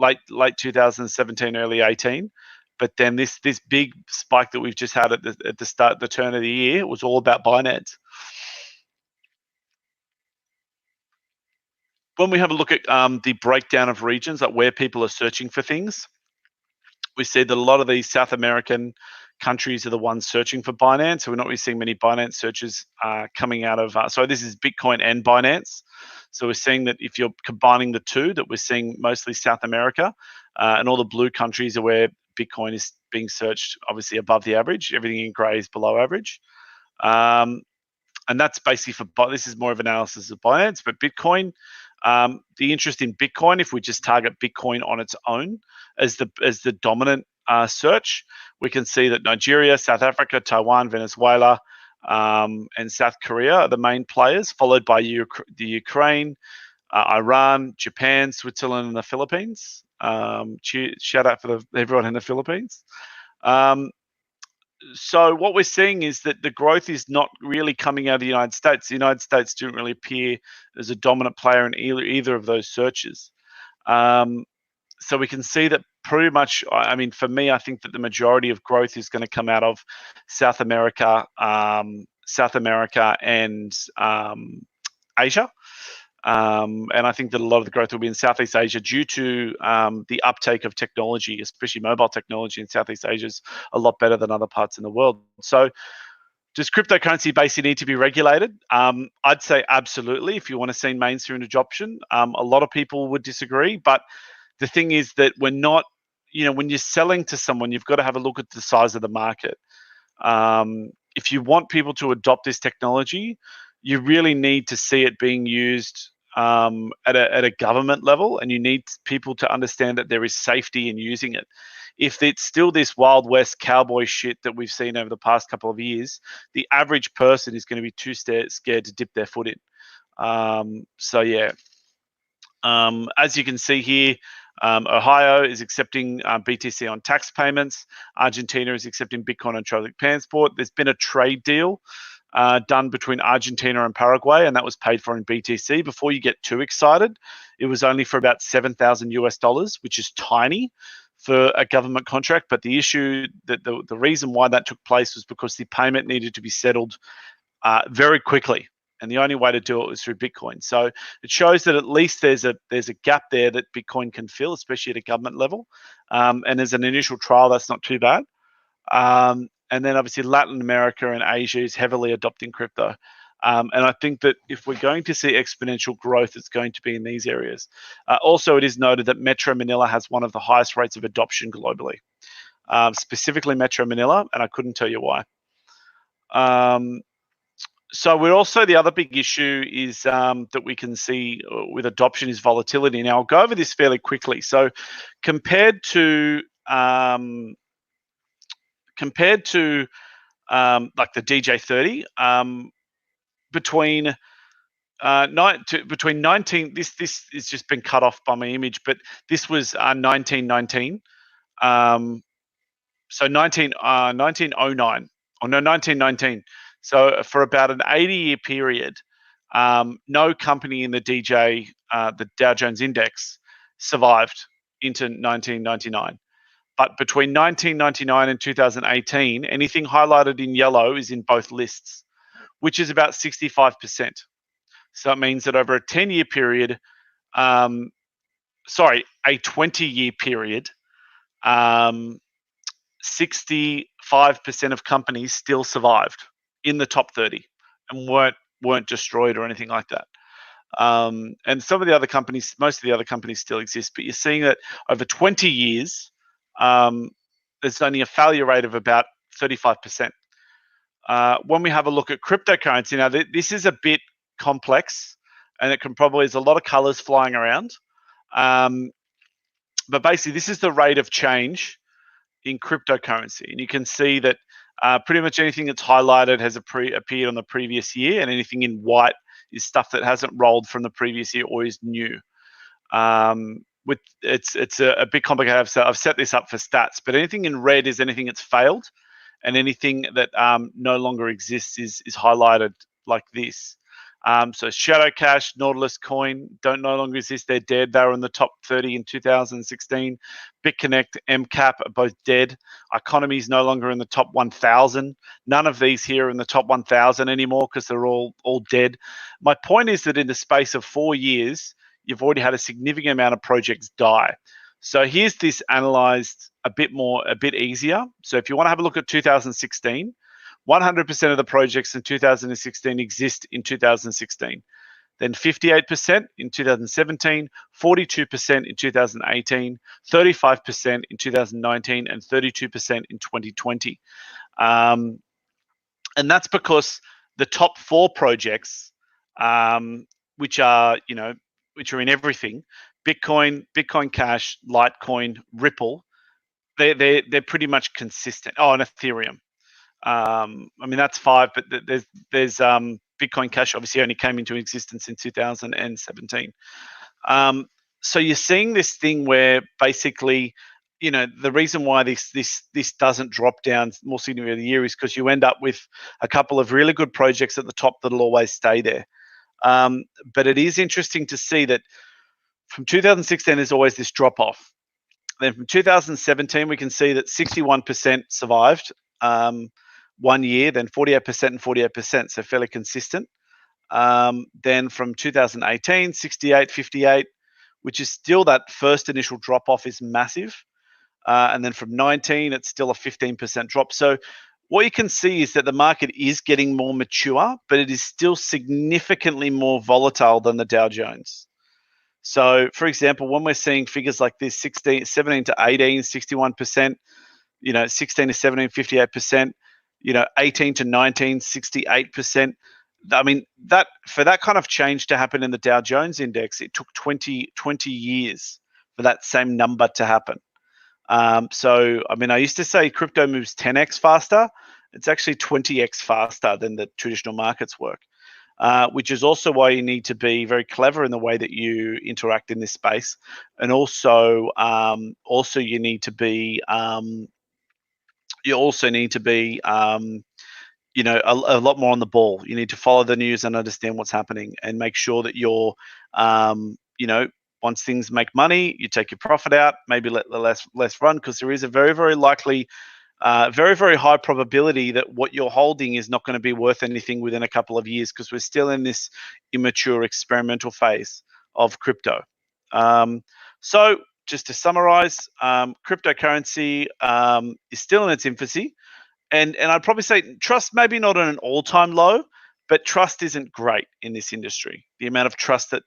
late 2017, early 18. But then this big spike that we've just had at the turn of the year was all about Binance. When we have a look at the breakdown of regions, like where people are searching for things, we see that a lot of these South American countries are the ones searching for Binance. So we're not really seeing many Binance searches coming out of. So this is Bitcoin and Binance. So we're seeing that if you're combining the two, that we're seeing mostly South America, and all the blue countries are where Bitcoin is being searched, obviously above the average. Everything in grey is below average. And that's basically this is more of analysis of Binance, but Bitcoin. The interest in Bitcoin, if we just target Bitcoin on its own as the dominant search, we can see that Nigeria, South Africa, Taiwan, Venezuela, and South Korea are the main players, followed by the Ukraine, Iran, Japan, Switzerland, and the Philippines. Shout out for everyone in the Philippines. So what we're seeing is that the growth is not really coming out of the United States. The United States didn't really appear as a dominant player in either of those searches. So we can see that pretty much, I mean, for me, I think that the majority of growth is going to come out of South America and Asia. And I think that a lot of the growth will be in Southeast Asia due to the uptake of technology, especially mobile technology in Southeast Asia is a lot better than other parts in the world. So does cryptocurrency basically need to be regulated? I'd say absolutely if you want to see mainstream adoption. A lot of people would disagree, but the thing is that we're not, when you're selling to someone, you've got to have a look at the size of the market. If you want people to adopt this technology, you really need to see it being used at a government level, and you need people to understand that there is safety in using it. If it's still this Wild West cowboy shit that we've seen over the past couple of years, the average person is going to be too scared to dip their foot in. So yeah, as you can see here, Ohio is accepting BTC on tax payments. Argentina is accepting Bitcoin on transport. There's been a trade deal done between Argentina and Paraguay, and that was paid for in BTC. Before you get too excited, it was only for about $7,000 US, which is tiny for a government contract. But the issue, that the reason why that took place was because the payment needed to be settled very quickly. And the only way to do it was through Bitcoin. So it shows that at least there's a gap there that Bitcoin can fill, especially at a government level. And as an initial trial, that's not too bad. And then obviously Latin America and Asia is heavily adopting crypto. And I think that if we're going to see exponential growth, it's going to be in these areas. Also, it is noted that Metro Manila has one of the highest rates of adoption globally, specifically Metro Manila, and I couldn't tell you why. So we're also, the other big issue is that we can see with adoption is volatility. Now I'll go over this fairly quickly. So compared to like the DJ30, between between 19. This has just been cut off by my image, but this was 1919. So 1909, or no, 1919. So for about an 80-year period, no company in the the Dow Jones Index, survived into 1999. But between 1999 and 2018, anything highlighted in yellow is in both lists, which is about 65%. So it means that over a 10-year period, sorry, a 20-year period, 65% of companies still survived in the top 30 and weren't destroyed or anything like that. And some of the other companies, most of the other companies still exist, but you're seeing that over 20 years, there's only a failure rate of about 35%. When we have a look at cryptocurrency, now this is a bit complex, and there's a lot of colors flying around. But basically, this is the rate of change in cryptocurrency, and you can see that pretty much anything that's highlighted has appeared on the previous year, and anything in white is stuff that hasn't rolled from the previous year or is new. It's a bit complicated. I've set this up for stats, but anything in red is anything that's failed, and anything that no longer exists is highlighted like this. So Shadow Cash, Nautilus Coin no longer exist. They're dead. They were in the top 30 in 2016. BitConnect, MCAP are both dead. Economy is no longer in the top 1,000. None of these here are in the top 1,000 anymore because they're all dead. My point is that in the space of 4 years, you've already had a significant amount of projects die. So here's this analyzed a bit easier. So if you want to have a look at 2016, 100% of the projects in 2016 exist in 2016. Then 58% in 2017, 42% in 2018, 35% in 2019, and 32% in 2020. And that's because the top 4 projects, which are in everything, Bitcoin Cash, Litecoin, Ripple, they're pretty much consistent. Oh, and Ethereum. I mean, that's 5, but there's Bitcoin Cash obviously only came into existence in 2017. So you're seeing this thing where basically, the reason why this doesn't drop down more significantly over the year is because you end up with a couple of really good projects at the top that'll always stay there. But it is interesting to see that from 2016, there's always this drop off. Then from 2017, we can see that 61% survived 1 year, then 48% and 48%, so fairly consistent. Then from 2018, 68, 58, which is still that first initial drop off is massive. And then from 19, it's still a 15% drop. So what you can see is that the market is getting more mature, but it is still significantly more volatile than the Dow Jones. So, for example, when we're seeing figures like this, 17 to 18, 61%, 16 to 17, 58%, 18 to 19, 68%. I mean, for that kind of change to happen in the Dow Jones index, it took 20 years for that same number to happen. So, I mean, I used to say crypto moves 10x faster. It's actually 20x faster than the traditional markets work. Which is also why you need to be very clever in the way that you interact in this space, and also you need to be a lot more on the ball. You need to follow the news and understand what's happening, and make sure that you're once things make money, you take your profit out, maybe let the less run, because there is a very, very likely very, very high probability that what you're holding is not going to be worth anything within a couple of years, because we're still in this immature experimental phase of crypto. So just to summarize, cryptocurrency is still in its infancy. And I'd probably say trust maybe not at an all-time low, but trust isn't great in this industry. The amount of trust that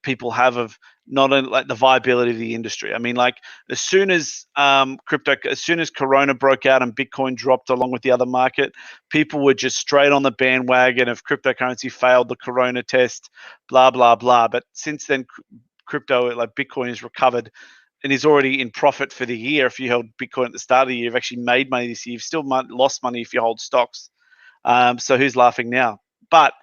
people have of not only like the viability of the industry. I mean, like as soon as Corona broke out and Bitcoin dropped along with the other market, people were just straight on the bandwagon of cryptocurrency failed the Corona test, blah, blah, blah. But since then, crypto, like Bitcoin, has recovered and is already in profit for the year. If you held Bitcoin at the start of the year, you've actually made money this year. You've still lost money if you hold stocks. So who's laughing now? But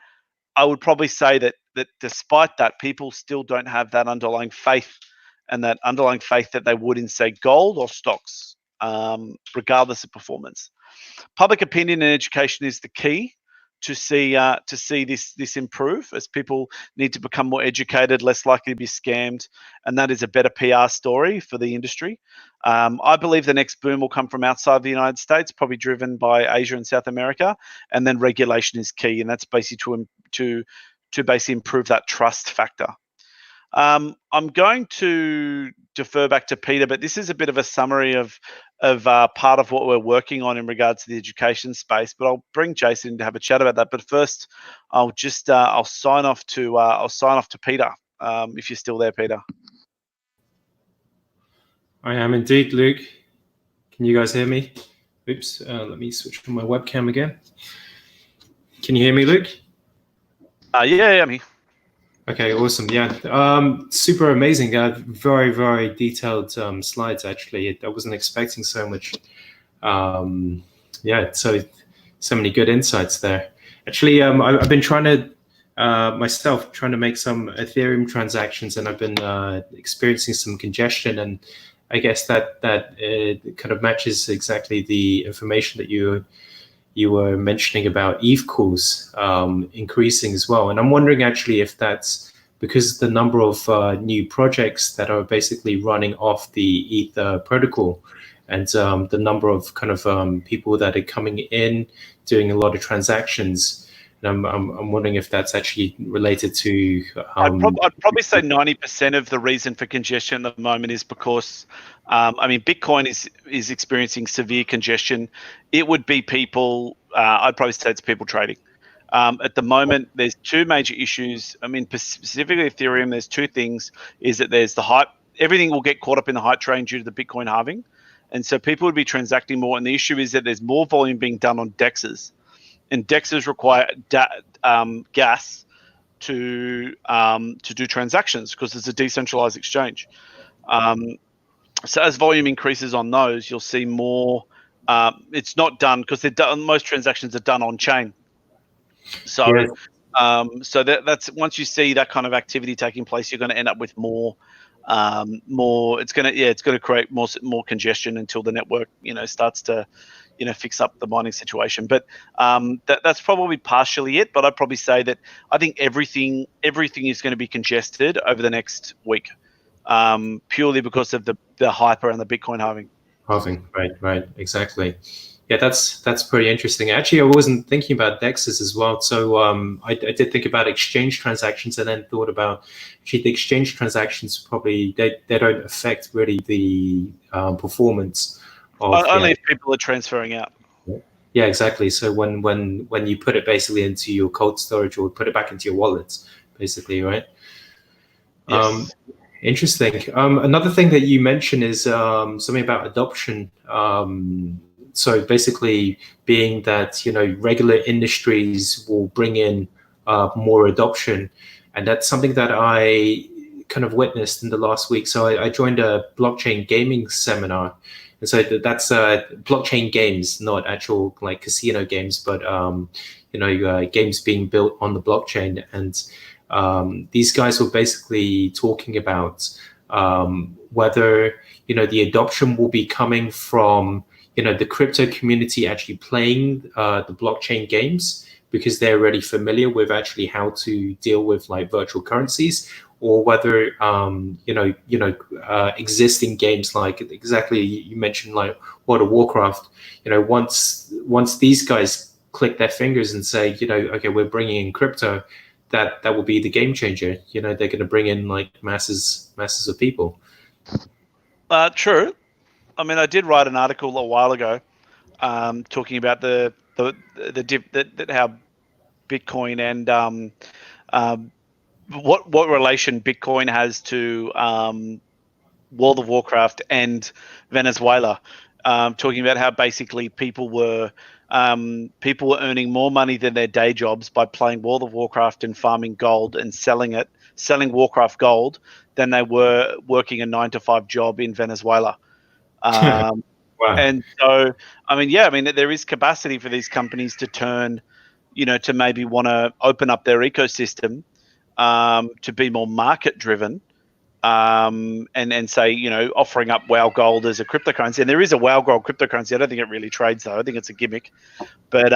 I would probably say that despite that, people still don't have that underlying faith, and that underlying faith that they would in, say, gold or stocks, regardless of performance. Public opinion in education is the key to see this improve, as people need to become more educated, less likely to be scammed, and that is a better PR story for the industry. I believe the next boom will come from outside the United States, probably driven by Asia and South America, and then regulation is key, and that's basically to basically improve that trust factor. I'm going to defer back to Peter, but this is a bit of a summary of part of what we're working on in regards to the education space. But I'll bring Jason in to have a chat about that. But first, I'll just I'll sign off to Peter, if you're still there, Peter. I am indeed, Luke. Can you guys hear me? Oops, let me switch to my webcam again. Can you hear me, Luke? Yeah, I'm here. Okay, awesome. Yeah, super amazing. Very, very detailed slides, actually. I wasn't expecting so much. Yeah, so many good insights there. Actually, I've been trying to make some Ethereum transactions, and I've been experiencing some congestion, and I guess that kind of matches exactly the information that you were mentioning about ETH calls increasing as well. And I'm wondering actually if that's because the number of new projects that are basically running off the Ether protocol, and the number of kind of people that are coming in, doing a lot of transactions. And I'm wondering if that's actually related to... I'd probably say 90% of the reason for congestion at the moment is because, I mean, Bitcoin is experiencing severe congestion. It would be people, I'd probably say it's people trading. At the moment, there's two major issues. I mean, specifically Ethereum, there's two things, is that there's the hype. Everything will get caught up in the hype train due to the Bitcoin halving. And so people would be transacting more. And the issue is that there's more volume being done on DEXs. And DEXs require gas to do transactions because it's a decentralized exchange. So as volume increases on those, you'll see more. It's not done because most transactions are done on chain. So, yeah. That's once you see that kind of activity taking place, you're going to end up with more. It's going to create more congestion until the network starts to fix up the mining situation. But that's probably partially it. But I'd probably say that I think everything is going to be congested over the next week, purely because of the hype around the Bitcoin halving. Halving, right, exactly. Yeah, that's pretty interesting. Actually, I wasn't thinking about DEXs as well. So I did think about exchange transactions, and then thought about actually the exchange transactions probably they don't affect really the performance. Only if people are transferring out. Yeah, exactly. So when you put it basically into your cold storage or put it back into your wallets, basically, right? Yes. Interesting. Another thing that you mentioned is something about adoption. So basically, being that regular industries will bring in more adoption, and that's something that I kind of witnessed in the last week. So I joined a blockchain gaming seminar. And so that's blockchain games, not actual like casino games, but games being built on the blockchain. And these guys were basically talking about whether the adoption will be coming from the crypto community actually playing the blockchain games because they're already familiar with actually how to deal with like virtual currencies, or whether existing games like exactly you mentioned like World of Warcraft, once these guys click their fingers and say okay, we're bringing in crypto, that will be the game changer. They're going to bring in like masses of people. True. I mean, I did write an article a while ago talking about how Bitcoin and what relation Bitcoin has to World of Warcraft and Venezuela, talking about how basically people were earning more money than their day jobs by playing World of Warcraft and farming gold and selling Warcraft gold than they were working a 9-to-5 job in Venezuela. Wow. And so, I mean, there is capacity for these companies to turn to maybe want to open up their ecosystem to be more market driven, and say, offering up WoW Gold as a cryptocurrency. And there is a WoW Gold cryptocurrency. I don't think it really trades though. I think it's a gimmick. But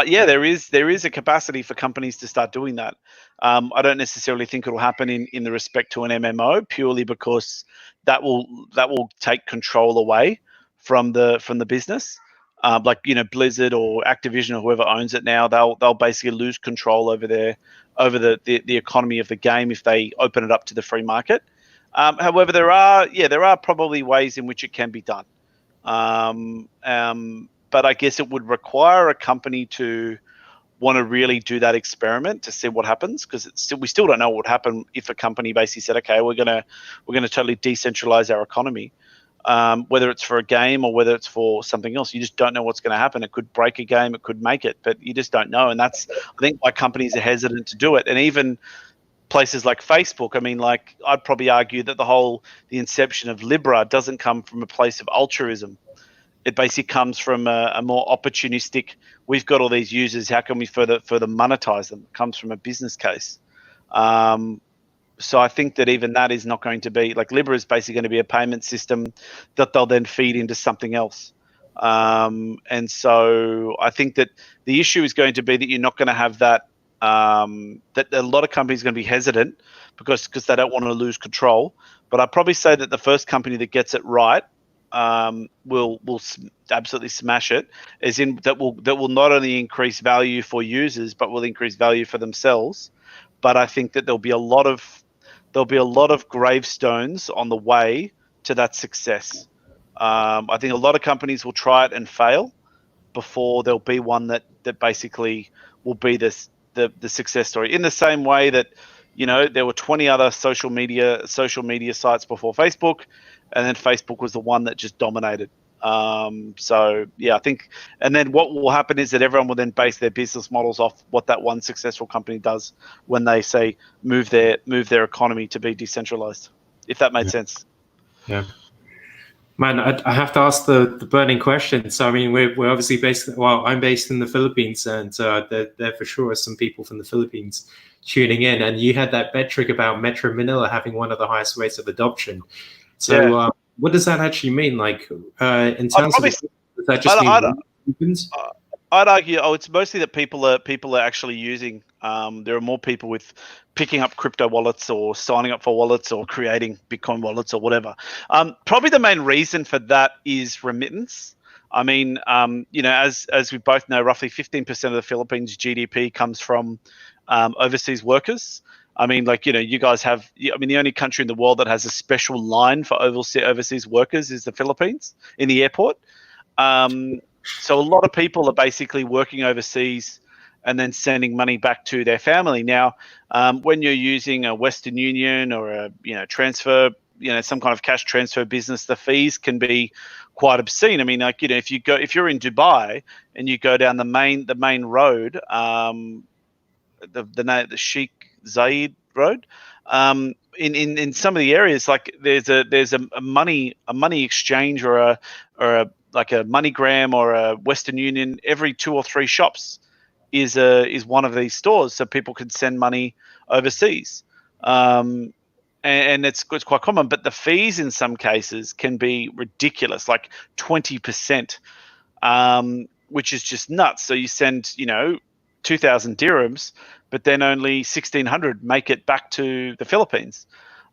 yeah, there is a capacity for companies to start doing that. I don't necessarily think it'll happen in the respect to an MMO, purely because that will take control away from the business. Like Blizzard or Activision or whoever owns it now, they'll basically lose control over the economy of the game if they open it up to the free market. However, there are probably ways in which it can be done. But I guess it would require a company to want to really do that experiment to see what happens, because we still don't know what would happen if a company basically said, okay, we're gonna totally decentralize our economy, whether it's for a game or whether it's for something else. You just don't know what's going to happen. It could break a game, it could make it, but you just don't know. And that's, I think, why companies are hesitant to do it. And even places like Facebook, I mean, like, I'd probably argue that the inception of Libra doesn't come from a place of altruism. It basically comes from a more opportunistic, we've got all these users, how can we further monetize them? It comes from a business case. So I think that even that is not going to be, like, Libra is basically going to be a payment system that they'll then feed into something else. And so I think that the issue is going to be that you're not going to have that, that a lot of companies are going to be hesitant because they don't want to lose control. But I'd probably say that the first company that gets it right will absolutely smash it, as in that will not only increase value for users but will increase value for themselves. But I think that there'll be a lot of gravestones on the way to that success. I think a lot of companies will try it and fail before there'll be one that basically will be the success story. In the same way that there were 20 other social media sites before Facebook, and then Facebook was the one that just dominated. So yeah, I think, and then what will happen is that everyone will then base their business models off what that one successful company does when they say move their economy to be decentralized, if that made sense. Yeah. Man, I have to ask the burning question. So, I mean, we're obviously I'm based in the Philippines, and there for sure are some people from the Philippines tuning in. And you had that metric about Metro Manila having one of the highest rates of adoption. So, what does that actually mean? Like, in terms of, does that just mean I'd argue, it's mostly that people are actually using. There are more people with picking up crypto wallets or signing up for wallets or creating Bitcoin wallets or whatever. Probably the main reason for that is remittance. I mean, as we both know, roughly 15% of the Philippines' GDP comes from overseas workers. I mean, like, you guys have, I mean, the only country in the world that has a special line for overseas workers is the Philippines in the airport. So a lot of people are basically working overseas and then sending money back to their family. Now, when you're using a Western Union or a transfer, some kind of cash transfer business, the fees can be quite obscene. I mean, like, if you're in Dubai and you go down the main road, the Sheikh Zayed Road, in some of the areas, like there's a money exchange or a like a MoneyGram or a Western Union every 2 or 3 shops is one of these stores, so people can send money overseas, and it's quite common. But the fees in some cases can be ridiculous, like 20%, which is just nuts. So you send 2,000 dirhams, but then only 1,600 make it back to the Philippines.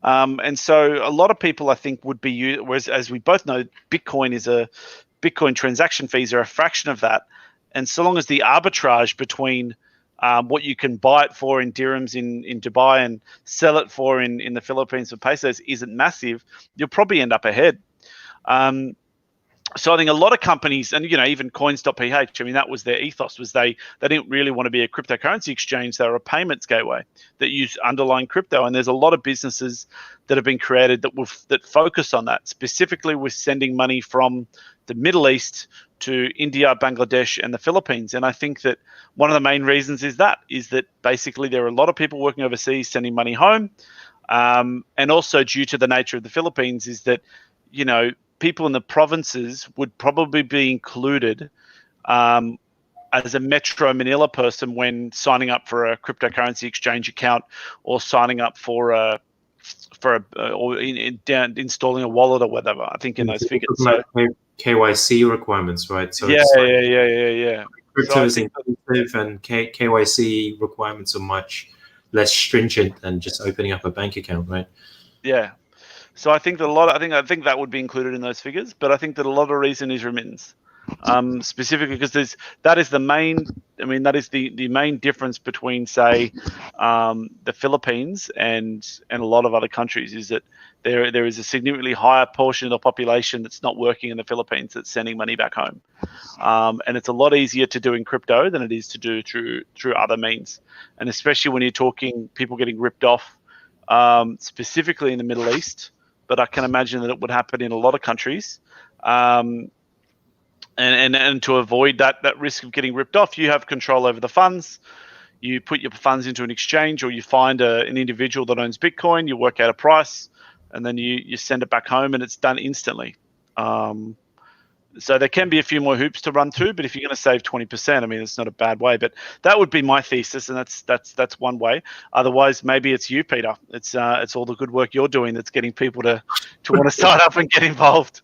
And so a lot of people, I think, would be, whereas as we both know, Bitcoin transaction fees are a fraction of that. And so long as the arbitrage between what you can buy it for in dirhams in Dubai and sell it for in the Philippines for pesos isn't massive, you'll probably end up ahead. So I think a lot of companies, and even coins.ph, I mean, that was their ethos, was they didn't really want to be a cryptocurrency exchange. They were a payments gateway that used underlying crypto. And there's a lot of businesses that have been created that focus on that, specifically with sending money from the Middle East to India, Bangladesh, and the Philippines. And I think that one of the main reasons is that basically there are a lot of people working overseas sending money home. And also due to the nature of the Philippines is that, people in the provinces would probably be included as a Metro Manila person when signing up for a cryptocurrency exchange account or signing up for installing a wallet or whatever. I think in those figures. So KYC requirements, right? So yeah, it's like yeah. So crypto I is think inclusive, and KYC requirements are much less stringent than just opening up a bank account, right? yeah. So I think that I think that would be included in those figures, but I think that a lot of the reason is remittance, specifically because that is the main. I mean, that is the main difference between, say, the Philippines and a lot of other countries is that there is a significantly higher portion of the population that's not working in the Philippines that's sending money back home, and it's a lot easier to do in crypto than it is to do through other means, and especially when you're talking people getting ripped off, specifically in the Middle East. But I can imagine that it would happen in a lot of countries. And to avoid that risk of getting ripped off, you have control over the funds. You put your funds into an exchange, or you find an individual that owns Bitcoin. You work out a price, and then you send it back home, and it's done instantly. So there can be a few more hoops to run through, but if you're going to save 20%, I mean, it's not a bad way. But that would be my thesis, and that's one way. Otherwise, maybe it's you, Peter. It's all the good work you're doing that's getting people to want to sign up and get involved.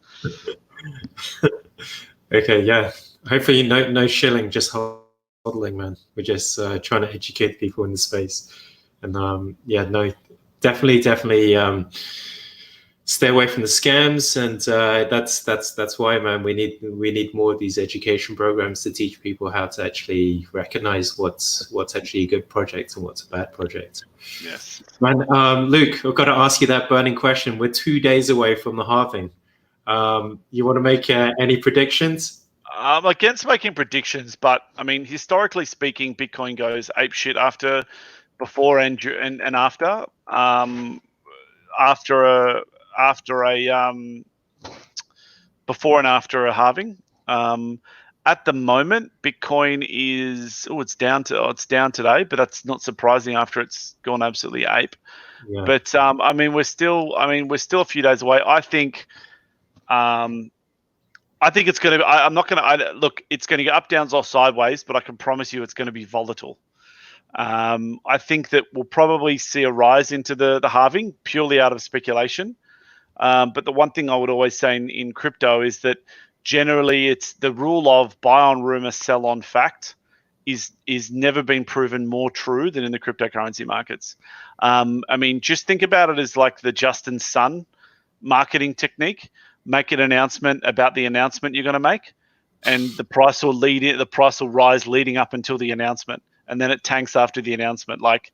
Okay, yeah. Hopefully, no shilling, just hodling, man. We're just trying to educate people in the space, and yeah, no, definitely. Stay away from the scams, and that's why, man, we need more of these education programs to teach people how to actually recognize what's actually a good project and what's a bad project. Yes, man. Luke, I've got to ask you that burning question. We're 2 days away from the halving. You want to make any predictions? I'm against making predictions, but I mean, historically speaking, Bitcoin goes apeshit before and after. Before and after a halving. At the moment, Bitcoin is it's down today, but that's not surprising after it's gone absolutely ape. Yeah. But I mean, we're still a few days away. I think it's going to. I'm not going to look. It's going to go up, downs, or sideways, but I can promise you, it's going to be volatile. I think that we'll probably see a rise into the halving purely out of speculation. But the one thing I would always say in crypto is that generally it's the rule of buy on rumor, sell on fact is never been proven more true than in the cryptocurrency markets. I mean, just think about it as like the Justin Sun marketing technique. Make an announcement about the announcement you're going to make, and the price will rise leading up until the announcement, and then it tanks after the announcement. Like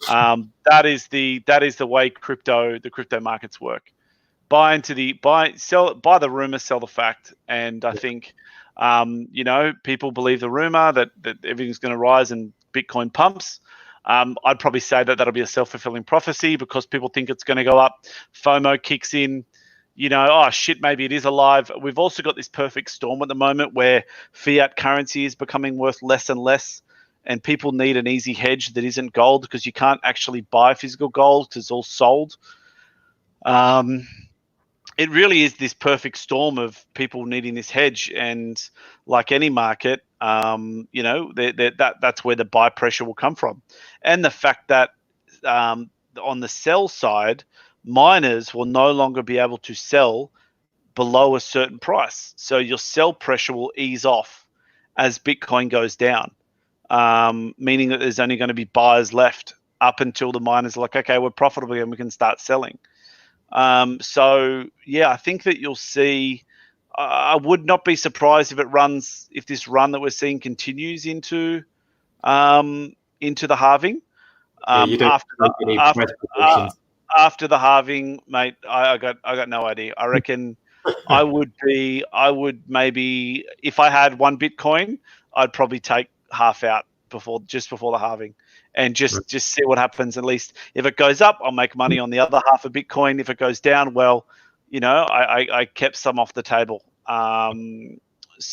that is the way the crypto markets work. Buy the rumor, sell the fact. And I think, people believe the rumor that everything's going to rise and Bitcoin pumps. I'd probably say that that'll be a self-fulfilling prophecy because people think it's going to go up. FOMO kicks in. Oh shit, maybe it is alive. We've also got this perfect storm at the moment where fiat currency is becoming worth less and less, and people need an easy hedge that isn't gold because you can't actually buy physical gold because it's all sold. It really is this perfect storm of people needing this hedge, and like any market, that's where the buy pressure will come from, and the fact that on the sell side, miners will no longer be able to sell below a certain price, so your sell pressure will ease off as Bitcoin goes down, meaning that there's only going to be buyers left up until the miners are like, okay, we're profitable and we can start selling. So yeah, I think that you'll see. I would not be surprised if this run that we're seeing continues into the halving. After the halving, mate, I got no idea. I reckon I would maybe, if I had one Bitcoin, I'd probably take half out before the halving, and just see what happens. At least if it goes up, I'll make money on the other half of Bitcoin. If it goes down, well, I kept some off the table, and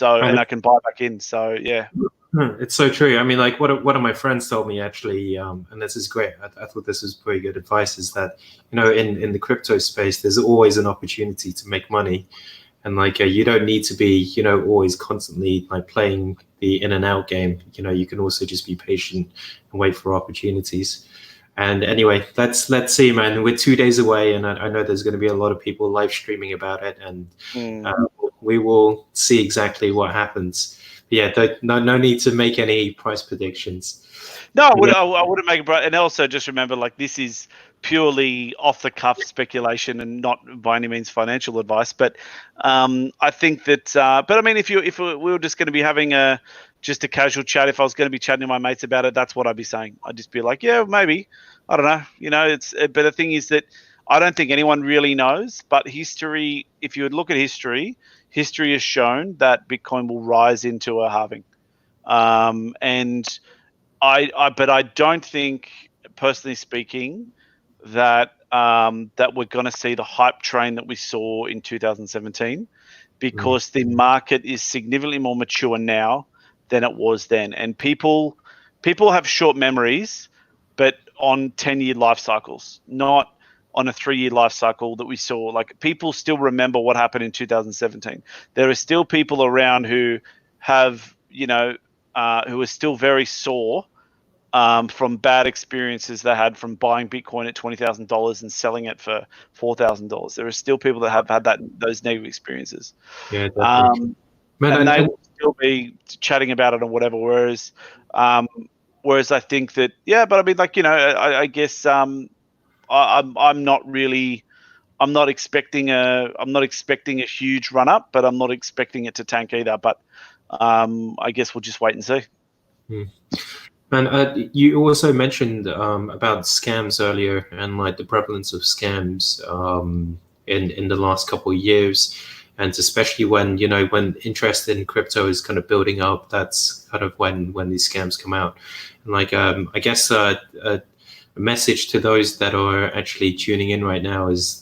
I can buy back in. So yeah. It's so true. I mean, like what one of my friends told me actually, and this is great. I thought this was pretty good advice. Is that in the crypto space, there's always an opportunity to make money, And like you don't need to be, always constantly like playing the in and out game. You can also just be patient and wait for opportunities. And anyway, let's see, man. We're 2 days away, and I know there's going to be a lot of people live streaming about it, and we will see exactly what happens. But yeah, no need to make any price predictions. No, I wouldn't make it. And also, just remember, like, this is purely off the cuff speculation and not by any means financial advice. But I think that. But I mean, if we were just going to be having just a casual chat, if I was going to be chatting to my mates about it, that's what I'd be saying. I'd just be like, yeah, maybe. I don't know. It's. But the thing is that I don't think anyone really knows. But history, if you would look at history has shown that Bitcoin will rise into a halving, and but I don't think, personally speaking, that that we're going to see the hype train that we saw in 2017, because the market is significantly more mature now than it was then, and people have short memories, but on 10-year life cycles, not on a 3-year life cycle that we saw. Like, people still remember what happened in 2017. There are still people around who have, who are still very sore from bad experiences they had from buying Bitcoin at $20,000 and selling it for $4,000. There are still people that have had those negative experiences. Yeah, definitely. And they will still be chatting about it or whatever. Whereas I think that, but I mean, like, I guess I'm not expecting a huge run up, but I'm not expecting it to tank either. But I guess we'll just wait and see. And you also mentioned about scams earlier, and like the prevalence of scams in the last couple of years, and especially when when interest in crypto is kind of building up, that's kind of when these scams come out. And like I guess a message to those that are actually tuning in right now is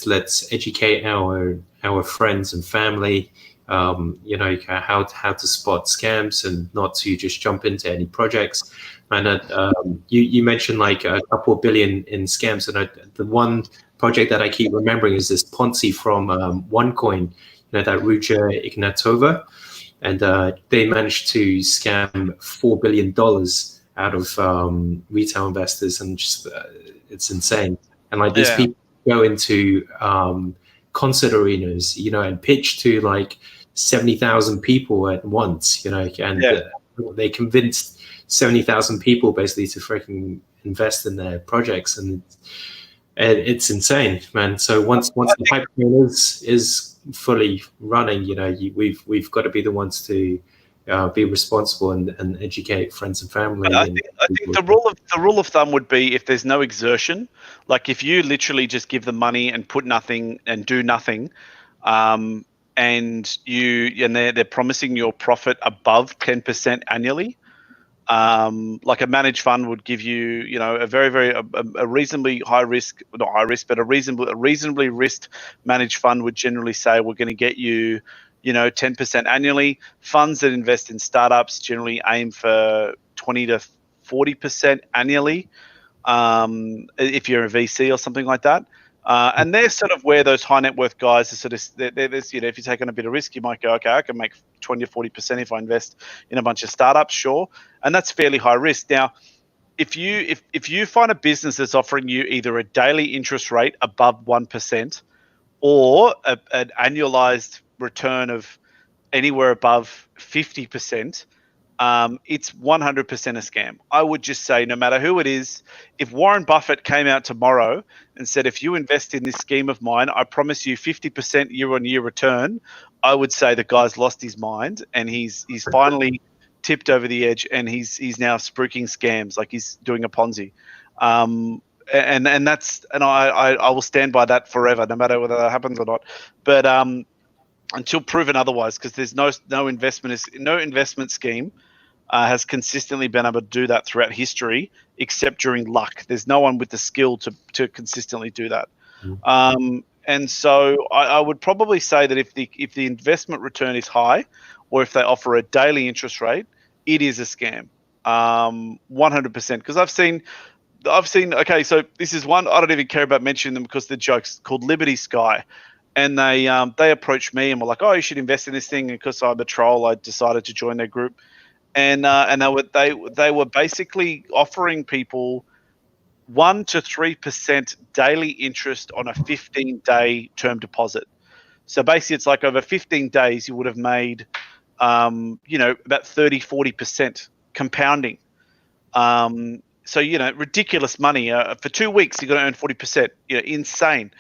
let's educate our friends and family, how to spot scams and not to just jump into any projects. And you mentioned like a couple of billion in scams, and the one project that I keep remembering is this Ponzi from OneCoin, that Ruja Ignatova, and they managed to scam $4 billion out of retail investors, and just it's insane. And like these people go into concert arenas, and pitch to like 70,000 people at once, and they convinced 70,000 people basically to freaking invest in their projects, and it's insane, man. So once the pipe is fully running, we've got to be the ones to be responsible and educate friends and family. I think the rule of thumb would be, if there's no exertion, like if you literally just give them money and put nothing and do nothing, and they're promising your profit above 10% annually. Like a managed fund would give you, a very, very a reasonably high risk, not high risk, but a reasonably risked managed fund would generally say, we're going to get you, 10% annually. Funds that invest in startups generally aim for 20 to 40% annually, if you're a VC or something like that. And they're sort of where those high net worth guys are sort of, if you're taking a bit of risk, you might go, okay, I can make 20 or 40% if I invest in a bunch of startups, sure. And that's fairly high risk. Now, if you find a business that's offering you either a daily interest rate above 1% or an annualized return of anywhere above 50%, it's 100% a scam. I would just say, no matter who it is, if Warren Buffett came out tomorrow and said, if you invest in this scheme of mine, I promise you 50% year-on-year return, I would say the guy's lost his mind, and he's finally tipped over the edge, and he's now spruiking scams, like he's doing a Ponzi. And that's, and I will stand by that forever, no matter whether that happens or not. But until proven otherwise, because there's no investment scheme has consistently been able to do that throughout history, except during luck. There's no one with the skill to consistently do that. And so I would probably say that if the investment return is high, or if they offer a daily interest rate, it is a scam, 100%. Because I've seen. Okay, so this is one I don't even care about mentioning them because the joke's called Liberty Sky. and they approached me and were like, "Oh, you should invest in this thing." And because I'm a troll, I decided to join their group, and they were basically offering people 1 to 3% daily interest on a 15-day term deposit. So basically, it's like over 15 days, you would have made, about 30, 40% compounding. So, ridiculous money. For 2 weeks, you're going to earn 40%, insane.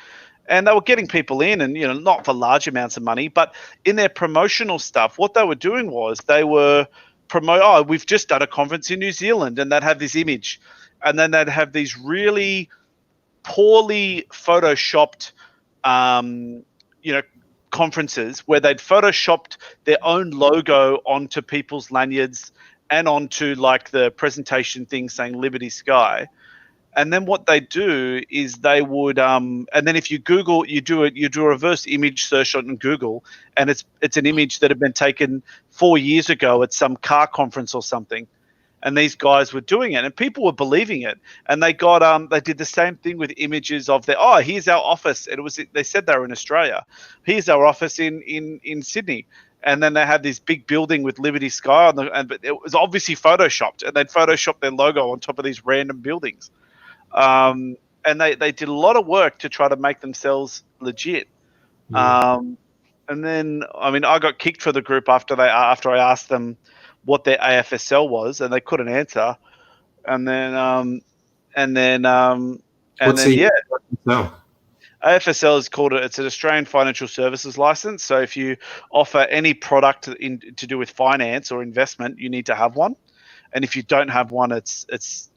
And they were getting people in and, not for large amounts of money, but in their promotional stuff, what they were doing was they were we've just done a conference in New Zealand, and they'd have this image. And then they'd have these really poorly photoshopped, conferences where they'd photoshopped their own logo onto people's lanyards and onto like the presentation thing saying Liberty Sky. And then what they do is they would, and then if you Google, you do a reverse image search on Google, and it's an image that had been taken 4 years ago at some car conference or something. And these guys were doing it, and people were believing it. And they did the same thing with images of here's our office. And they said they were in Australia. Here's our office in Sydney. And then they had this big building with Liberty Sky on but it was obviously photoshopped, and they'd photoshopped their logo on top of these random buildings. And they did a lot of work to try to make themselves legit. And then, I got kicked for the group after I asked them what their AFSL was, and they couldn't answer. And then, AFSL is it's an Australian Financial Services License. So if you offer any product to do with finance or investment, you need to have one. And if you don't have one,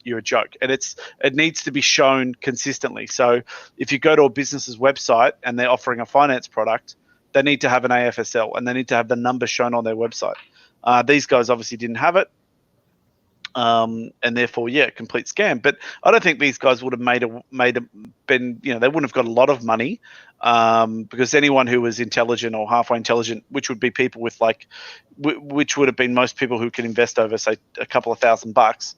you're a joke. And it needs to be shown consistently. So if you go to a business's website and they're offering a finance product, they need to have an AFSL, and they need to have the number shown on their website. These guys obviously didn't have it. And therefore, complete scam. But I don't think these guys would have they wouldn't have got a lot of money, because anyone who was intelligent or halfway intelligent, which would be people with which would have been most people who can invest over, say, a couple of $1,000,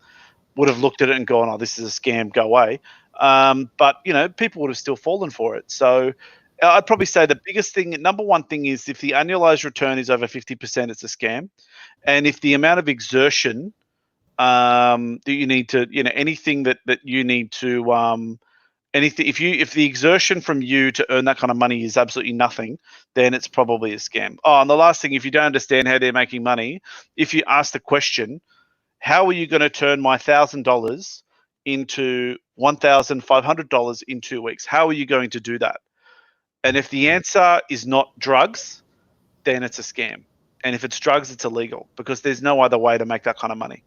would have looked at it and gone, "Oh, this is a scam, go away." But people would have still fallen for it. So I'd probably say the biggest thing, number one thing, is if the annualized return is over 50%, it's a scam. And if the amount of exertion that you need to, anything that you need to, anything, if the exertion from you to earn that kind of money is absolutely nothing, then it's probably a scam. Oh, and the last thing, if you don't understand how they're making money, if you ask the question, how are you going to turn my $1,000 into $1,500 in 2 weeks? How are you going to do that? And if the answer is not drugs, then it's a scam. And if it's drugs, it's illegal, because there's no other way to make that kind of money.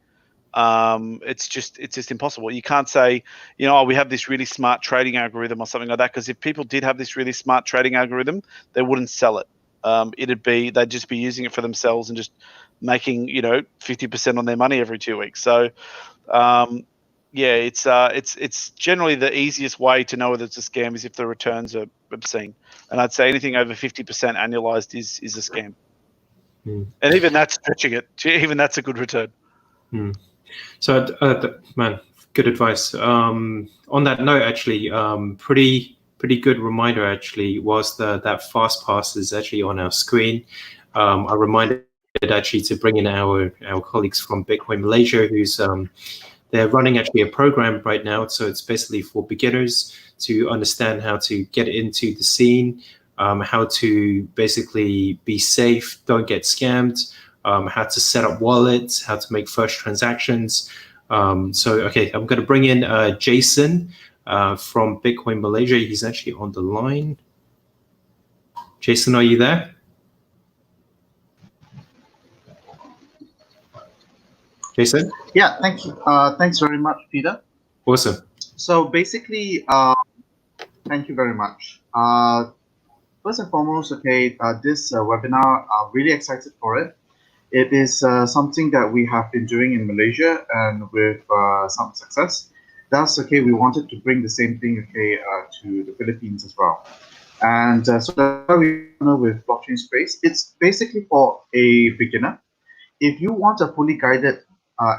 It's just impossible. You can't say, we have this really smart trading algorithm or something like that, because if people did have this really smart trading algorithm, they wouldn't sell it. They'd just be using it for themselves and just making 50% on their money every 2 weeks. So it's generally the easiest way to know whether it's a scam is if the returns are obscene. And I'd say anything over 50% annualized is a scam. And even that's stretching it. Even that's a good return. So, man, good advice. On that note, actually, pretty good reminder actually was that fast pass is actually on our screen. I reminded actually to bring in our colleagues from Bitcoin Malaysia, who's they're running actually a program right now. So it's basically for beginners to understand how to get into the scene, how to basically be safe, don't get scammed, how to set up wallets, how to make first transactions. Okay, I'm going to bring in Jason from Bitcoin Malaysia. He's actually on the line. Jason, are you there? Jason? Yeah, thank you. Thanks very much, Peter. Awesome. So basically, thank you very much. First and foremost, okay, this webinar, I'm really excited for it. It is something that we have been doing in Malaysia and with some success. Thus, okay, we wanted to bring the same thing, okay, to the Philippines as well. And so that's why we know with BlockchainSpace, it's basically for a beginner. If you want a fully guided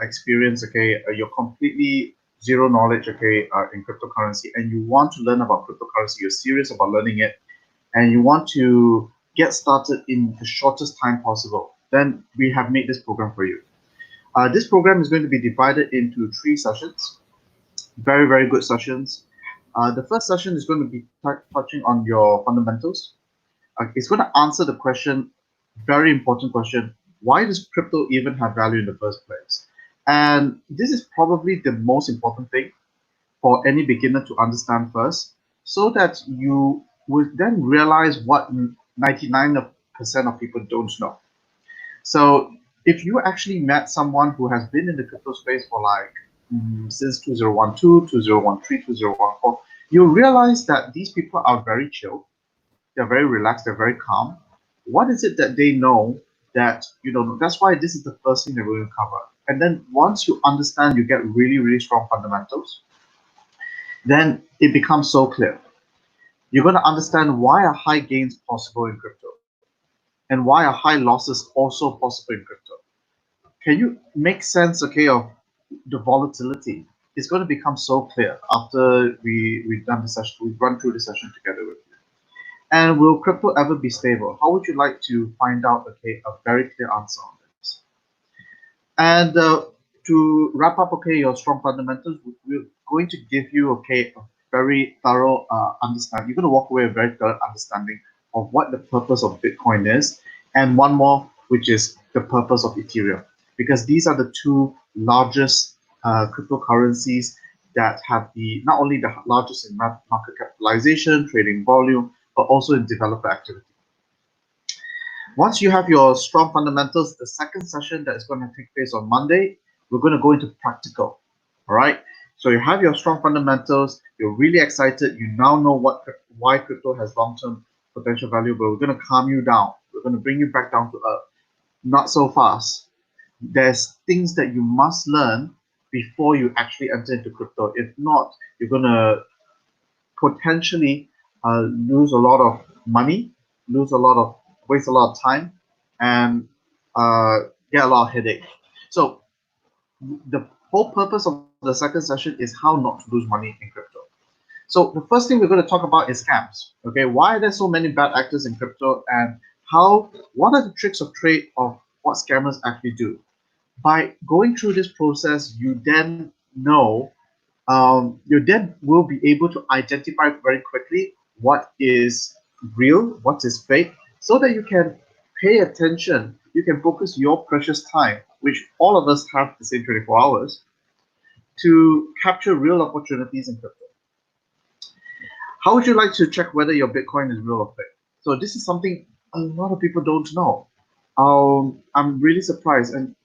experience, okay, you're completely zero knowledge, okay, in cryptocurrency, and you want to learn about cryptocurrency, you're serious about learning it, and you want to get started in the shortest time possible, then we have made this program for you. This program is going to be divided into 3 sessions, very, very good sessions. The first session is going to be touching on your fundamentals. It's going to answer the question, very important question, why does crypto even have value in the first place? And this is probably the most important thing for any beginner to understand first, so that you will then realize what 99% of people don't know. So if you actually met someone who has been in the crypto space for like since 2012, 2013, 2014, you'll realize that these people are very chill, they're very relaxed, they're very calm. What is it that they know that you don't know? That's why this is the first thing that we're going to cover. And then once you understand, you get really, really strong fundamentals, then it becomes so clear. You're going to understand why are high gains possible in crypto and why are high losses also possible in crypto. Can you make sense, okay, of the volatility? It's going to become so clear after we've done the session, we've run through the session together with you. And will crypto ever be stable? How would you like to find out, okay, a very clear answer on this? And to wrap up, okay, your strong fundamentals, we're going to give you, okay, a very thorough understanding. You're going to walk away with a very thorough understanding of what the purpose of Bitcoin is, and one more, which is the purpose of Ethereum, because these are the 2 largest cryptocurrencies that have not only the largest in market capitalization, trading volume, but also in developer activity. Once you have your strong fundamentals, the second session that is going to take place on Monday, we're going to go into practical. All right. So you have your strong fundamentals. You're really excited. You now know why crypto has long-term potential value, but we're going to calm you down. We're going to bring you back down to earth. Not so fast. There's things that you must learn before you actually enter into crypto. If not, you're going to potentially lose a lot of money, waste a lot of time, and get a lot of headache. So the whole purpose of the second session is how not to lose money in crypto. So the first thing we're going to talk about is scams. Okay, why are there so many bad actors in crypto, and what are the tricks of trade of what scammers actually do? By going through this process, you then know, you then will be able to identify very quickly what is real, what is fake, so that you can pay attention, you can focus your precious time, which all of us have the same 24 hours, to capture real opportunities in crypto. How would you like to check whether your Bitcoin is real or fake? So this is something a lot of people don't know. I'm really surprised. And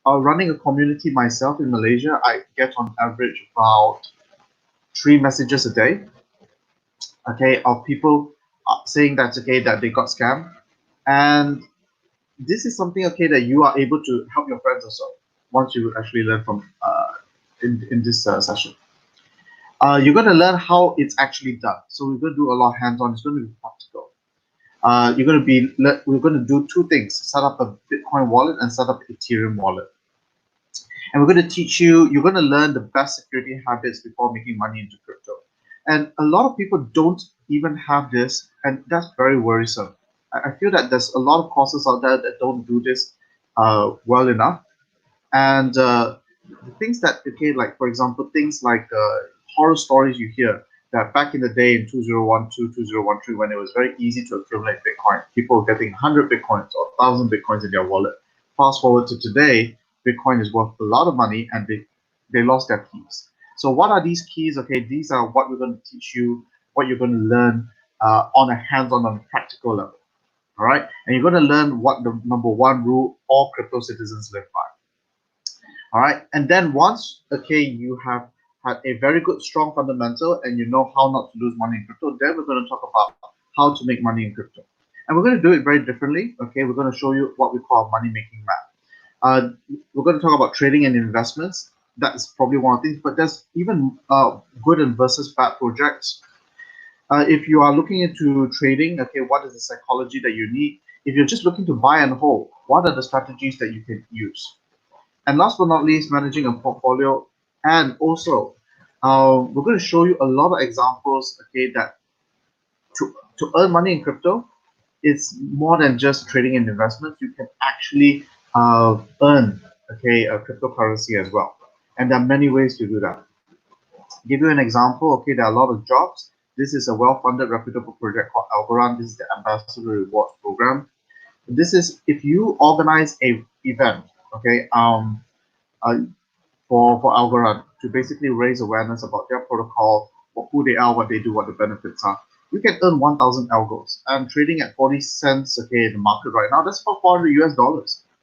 running a community myself in Malaysia, I get on average about 3 messages a day, okay, of people saying that, okay, that they got scammed. And this is something, okay, that you are able to help your friends also once you actually learn from in this session. You're going to learn how it's actually done. So we're going to do a lot of hands-on. It's going to be practical. We're going to do 2 things: set up a Bitcoin wallet and set up an Ethereum wallet. And we're going to teach you. You're going to learn the best security habits before making money into crypto. And a lot of people don't even have this, and that's very worrisome. I feel that there's a lot of courses out there that don't do this well enough. And the things that, okay, like for example, things like horror stories you hear that back in the day in 2012, 2013, when it was very easy to accumulate Bitcoin, people were getting 100 Bitcoins or 1,000 Bitcoins in their wallet. Fast forward to today, Bitcoin is worth a lot of money and they lost their keys. So what are these keys? Okay, these are what we're going to teach you, what you're going to learn on a hands-on, on a practical level. All right, and you're going to learn what the #1 rule all crypto citizens live by. All right, and then once, okay, you have had a very good, strong fundamental and you know how not to lose money in crypto, then we're going to talk about how to make money in crypto. And we're going to do it very differently, okay? We're going to show you what we call a money-making map. We're going to talk about trading and investments. That's probably one of the things, but there's even good and versus bad projects. If you are looking into trading, okay, what is the psychology that you need? If you're just looking to buy and hold, what are the strategies that you can use? And last but not least, managing a portfolio. And also, we're going to show you a lot of examples, okay, that to earn money in crypto, it's more than just trading and investments. You can actually earn, okay, a cryptocurrency as well. And there are many ways to do that. Give you an example, okay, there are a lot of jobs. This is a well-funded, reputable project called Algorand. This is the Ambassador Rewards Program. This is if you organize a event, okay, for Algorand to basically raise awareness about their protocol, who they are, what they do, what the benefits are. You can earn 1,000 algos. And trading at 40 cents, okay, in the market right now, that's about $400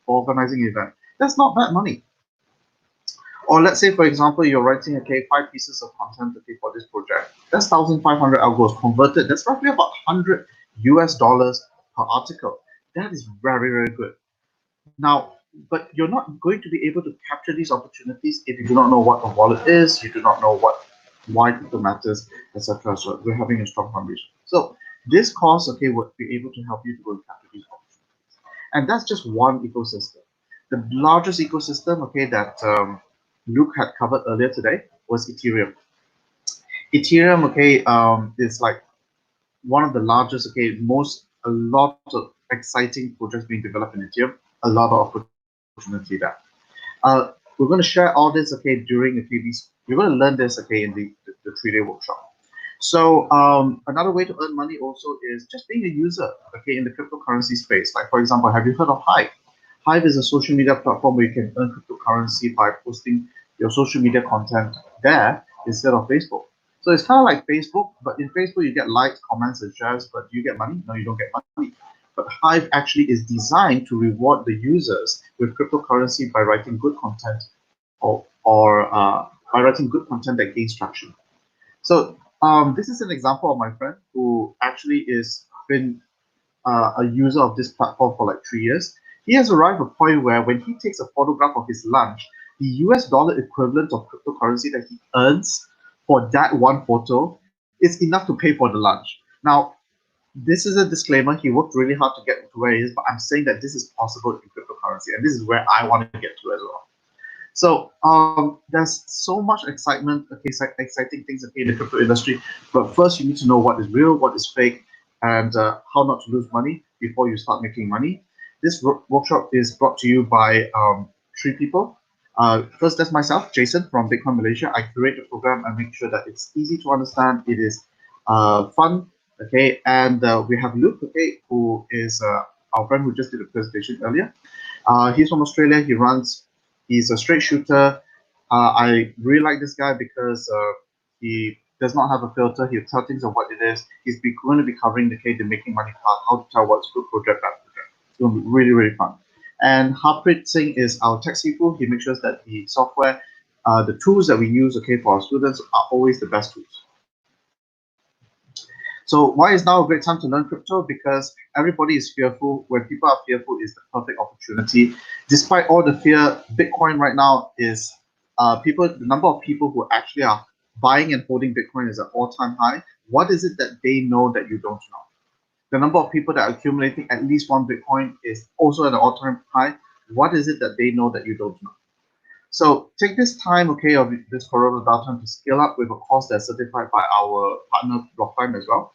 for organizing an event. That's not bad money. Or let's say, for example, you're writing, okay, 5 pieces of content, okay, for this project. That's 1,500 algos converted. That's roughly about $100 per article. That is very, very good. Now, but you're not going to be able to capture these opportunities if you do not know what a wallet is, you do not know why crypto matters, etc. So we're having a strong foundation. So this course, okay, will be able to help you to go and capture these opportunities. And that's just one ecosystem. The largest ecosystem, okay, that Luke had covered earlier today was Ethereum. Ethereum, okay, is like one of the largest, okay, a lot of exciting projects being developed in Ethereum, a lot of opportunity there. We're going to share all this, okay, during these. You're going to learn this, okay, in the 3-day workshop. So another way to earn money also is just being a user, okay, in the cryptocurrency space. Like, for example, have you heard of Hive? Hive is a social media platform where you can earn cryptocurrency by posting your social media content there instead of Facebook. So it's kind of like Facebook, but in Facebook you get likes, comments, and shares, but do you get money? No, you don't get money. But Hive actually is designed to reward the users with cryptocurrency by writing good content or by writing good content that gains traction. So this is an example of my friend who actually is been a user of this platform for like 3 years. He has arrived at a point where when he takes a photograph of his lunch, the US dollar equivalent of cryptocurrency that he earns for that one photo is enough to pay for the lunch. Now, this is a disclaimer. He worked really hard to get to where he is, but I'm saying that this is possible in cryptocurrency, and this is where I want to get to as well. So there's so much excitement, okay, exciting things okay, in the crypto industry. But first, you need to know what is real, what is fake, and how not to lose money before you start making money. This workshop is brought to you by 3 people. First, that's myself, Jason from Bitcoin Malaysia. I curate the program and make sure that it's easy to understand. It is fun, okay, and we have Luke, okay, who is our friend who just did a presentation earlier. He's from Australia. He's a straight shooter. I really like this guy because he does not have a filter. He'll tell things of what it is. He's going to be covering the making money part, how to tell what's good project, bad project. It's going to be really, really fun. And Harpreet Singh is our tech sifu. He makes sure that the software, the tools that we use, okay, for our students are always the best tools. So why is now a great time to learn crypto? Because everybody is fearful. When people are fearful, is the perfect opportunity. Despite all the fear, Bitcoin right now is the number of people who actually are buying and holding Bitcoin is at all-time high. What is it that they know that you don't know? The number of people that are accumulating at least 1 Bitcoin is also at an all-time high. What is it that they know that you don't know? So take this time, okay, of this Corona downtime to scale up with a course that's certified by our partner BlockchainSpace as well.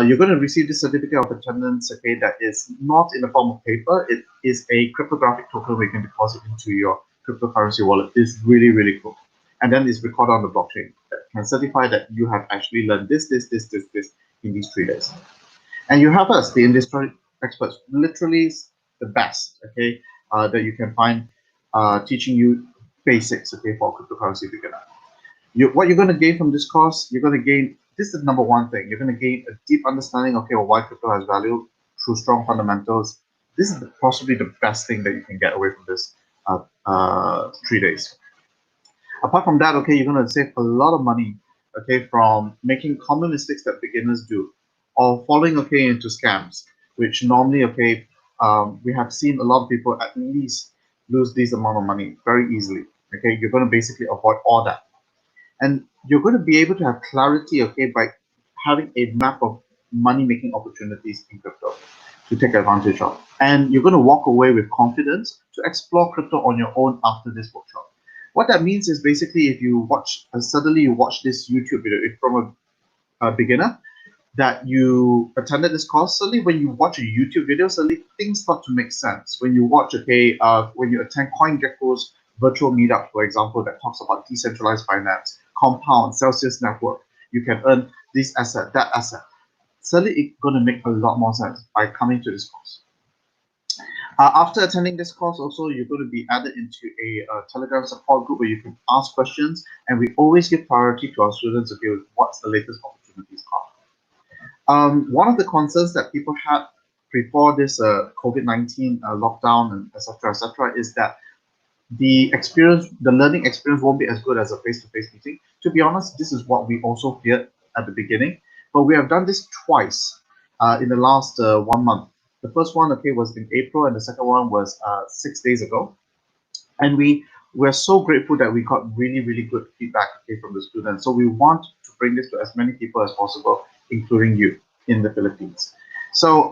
You're going to receive this certificate of attendance, okay, that is not in the form of paper. It is a cryptographic token we can deposit into your cryptocurrency wallet. It's really, really cool. And then it's recorded on the blockchain that can certify that you have actually learned this in these 3 days. And you have us, the industry experts, literally the best, okay, that you can find teaching you basics, okay, for cryptocurrency beginner. What you're going to gain from this course, you're going to gain, this is the number 1 thing, you're going to gain a deep understanding, okay, of why crypto has value through strong fundamentals. This is possibly the best thing that you can get away from this 3 days. Apart from that, okay, you're going to save a lot of money, okay, from making common mistakes that beginners do, or falling, okay, into scams, which normally, okay, we have seen a lot of people at least lose this amount of money very easily. Okay, you're going to basically avoid all that. And you're going to be able to have clarity, okay, by having a map of money-making opportunities in crypto to take advantage of. And you're going to walk away with confidence to explore crypto on your own after this workshop. What that means is basically if you watch, suddenly you watch this YouTube video from a beginner, that you attended this course, suddenly when you watch a YouTube video, suddenly things start to make sense. When you watch, when you attend CoinGecko's virtual meetup, for example, that talks about decentralized finance, Compound, Celsius Network, you can earn this asset, that asset. Suddenly it's going to make a lot more sense by coming to this course. After attending this course, also, you're going to be added into a Telegram support group where you can ask questions, and we always give priority to our students to give what's the latest opportunities are. One of the concerns that people had before this COVID-19 lockdown and etc., is that the learning experience won't be as good as a face-to-face meeting. To be honest, this is what we also feared at the beginning, but we have done this twice in the last 1 month. The first one, was in April, and the second one was 6 days ago. And we're so grateful that we got really, really good feedback from the students. So we want to bring this to as many people as possible, including you in the Philippines. So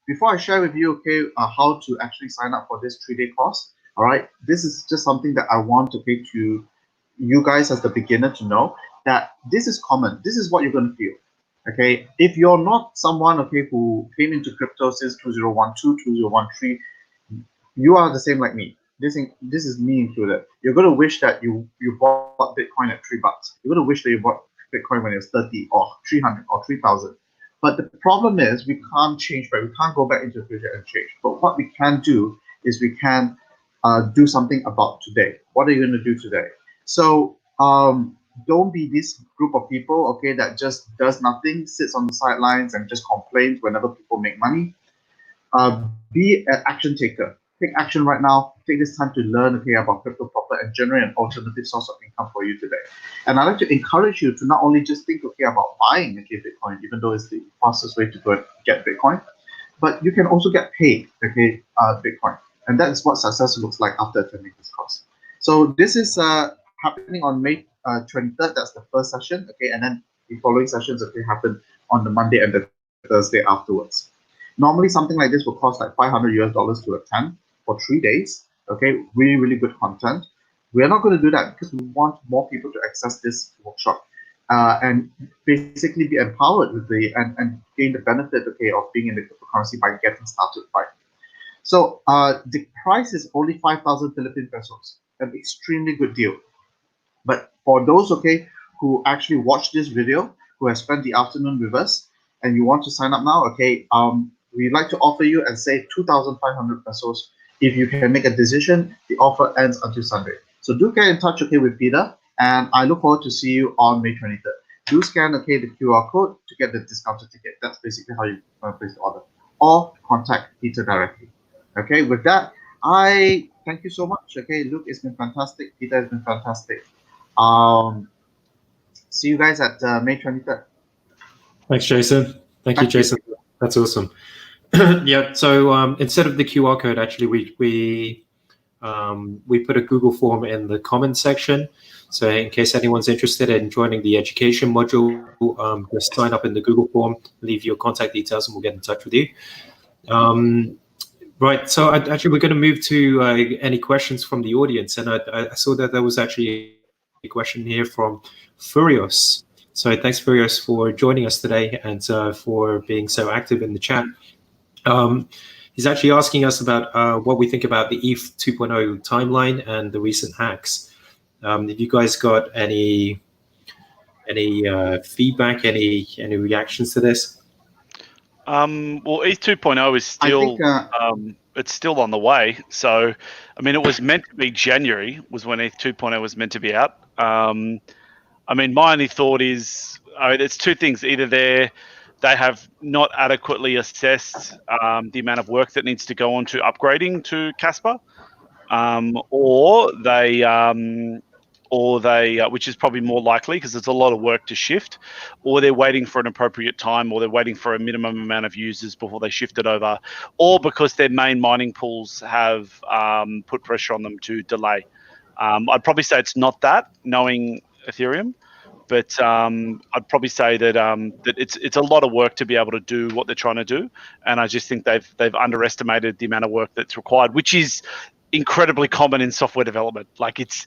before I share with you, how to actually sign up for this 3-day course, all right, this is just something that I want to you guys as the beginner to know that this is common. This is what you're going to feel. Okay, if you're not someone who came into crypto since 2012, 2013, you are the same like me. This is me included. You're going to wish that you bought Bitcoin at $3. You're going to wish that you bought Bitcoin when it was 30 or 300 or 3,000. But the problem is we can't change, right? We can't go back into the future and change. But what we can do is we can do something about today. What are you going to do today? So don't be this group of people, that just does nothing, sits on the sidelines and just complains whenever people make money. Be an action taker. Take action right now. Take this time to learn about crypto proper and generate an alternative source of income for you today. And I'd like to encourage you to not only just think about buying Bitcoin, even though it's the fastest way to go and get Bitcoin, but you can also get paid Bitcoin. And that's what success looks like after attending this course. So this is happening on May 23rd. That's the first session. And then the following sessions happen on the Monday and the Thursday afterwards. Normally, something like this will cost like $500 to attend for 3 days. Really, really good content. We are not going to do that because we want more people to access this workshop and basically be empowered with and gain the benefit of being in the cryptocurrency by getting started right. So the price is only 5,000 Philippine pesos, an extremely good deal. But for those who actually watch this video, who have spent the afternoon with us, and you want to sign up now, we'd like to offer you and save 2,500 pesos. If you can make a decision, the offer ends until Sunday. So do get in touch with Peter, and I look forward to see you on May 23rd. Do scan the QR code to get the discounted ticket. That's basically how you place the order, or contact Peter directly. With that, I thank you so much. Luke, it's been fantastic. Peter has been fantastic. See you guys at May 23rd. Thanks, Jason. Thank you, Jason. That's awesome. Yeah. So instead of the QR code, actually, we put a Google form in the comments section. So in case anyone's interested in joining the education module, just sign up in the Google form, leave your contact details, and we'll get in touch with you. Right. So actually, we're going to move to any questions from the audience, and I saw that there was actually a question here from Furios. So thanks, Furios, for joining us today and for being so active in the chat. He's actually asking us about what we think about the ETH 2.0 timeline and the recent hacks. Have you guys got any feedback, any reactions to this? Well, ETH 2.0 is still it's still on the way. So, I mean, it was meant to be January was when ETH 2.0 was meant to be out. I mean, my only thought is it's two things. Either they have not adequately assessed the amount of work that needs to go on to upgrading to Casper, or they, which is probably more likely because there's a lot of work to shift, or they're waiting for an appropriate time, or they're waiting for a minimum amount of users before they shift it over, or because their main mining pools have put pressure on them to delay. I'd probably say it's not that, knowing Ethereum, but I'd probably say that that it's a lot of work to be able to do what they're trying to do, and I just think they've underestimated the amount of work that's required, which is incredibly common in software development. Like it's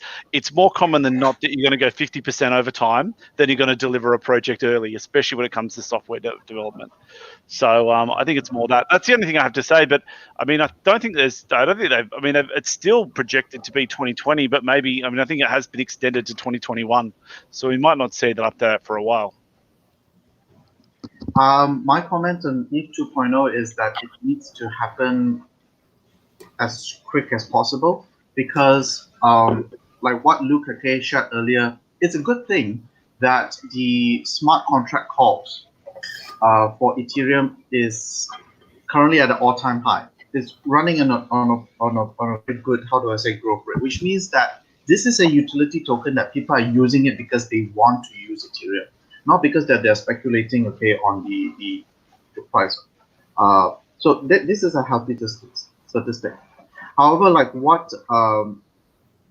more common than not that you're going to go 50% over time than you're going to deliver a project early, especially when it comes to software development. So I think it's more that. That's the only thing I have to say. But I mean, I don't think they've. I mean, it's still projected to be 2020, but maybe. I mean, I think it has been extended to 2021, so we might not see that up there for a while. My comment on ETH 2.0 is that it needs to happen as quick as possible because, like what Luke shared earlier, it's a good thing that the smart contract calls for Ethereum is currently at an all-time high. It's running on a good, how do I say, growth rate, which means that this is a utility token that people are using it because they want to use Ethereum, not because that they're speculating, on the price. So this is a healthy statistic. However, like what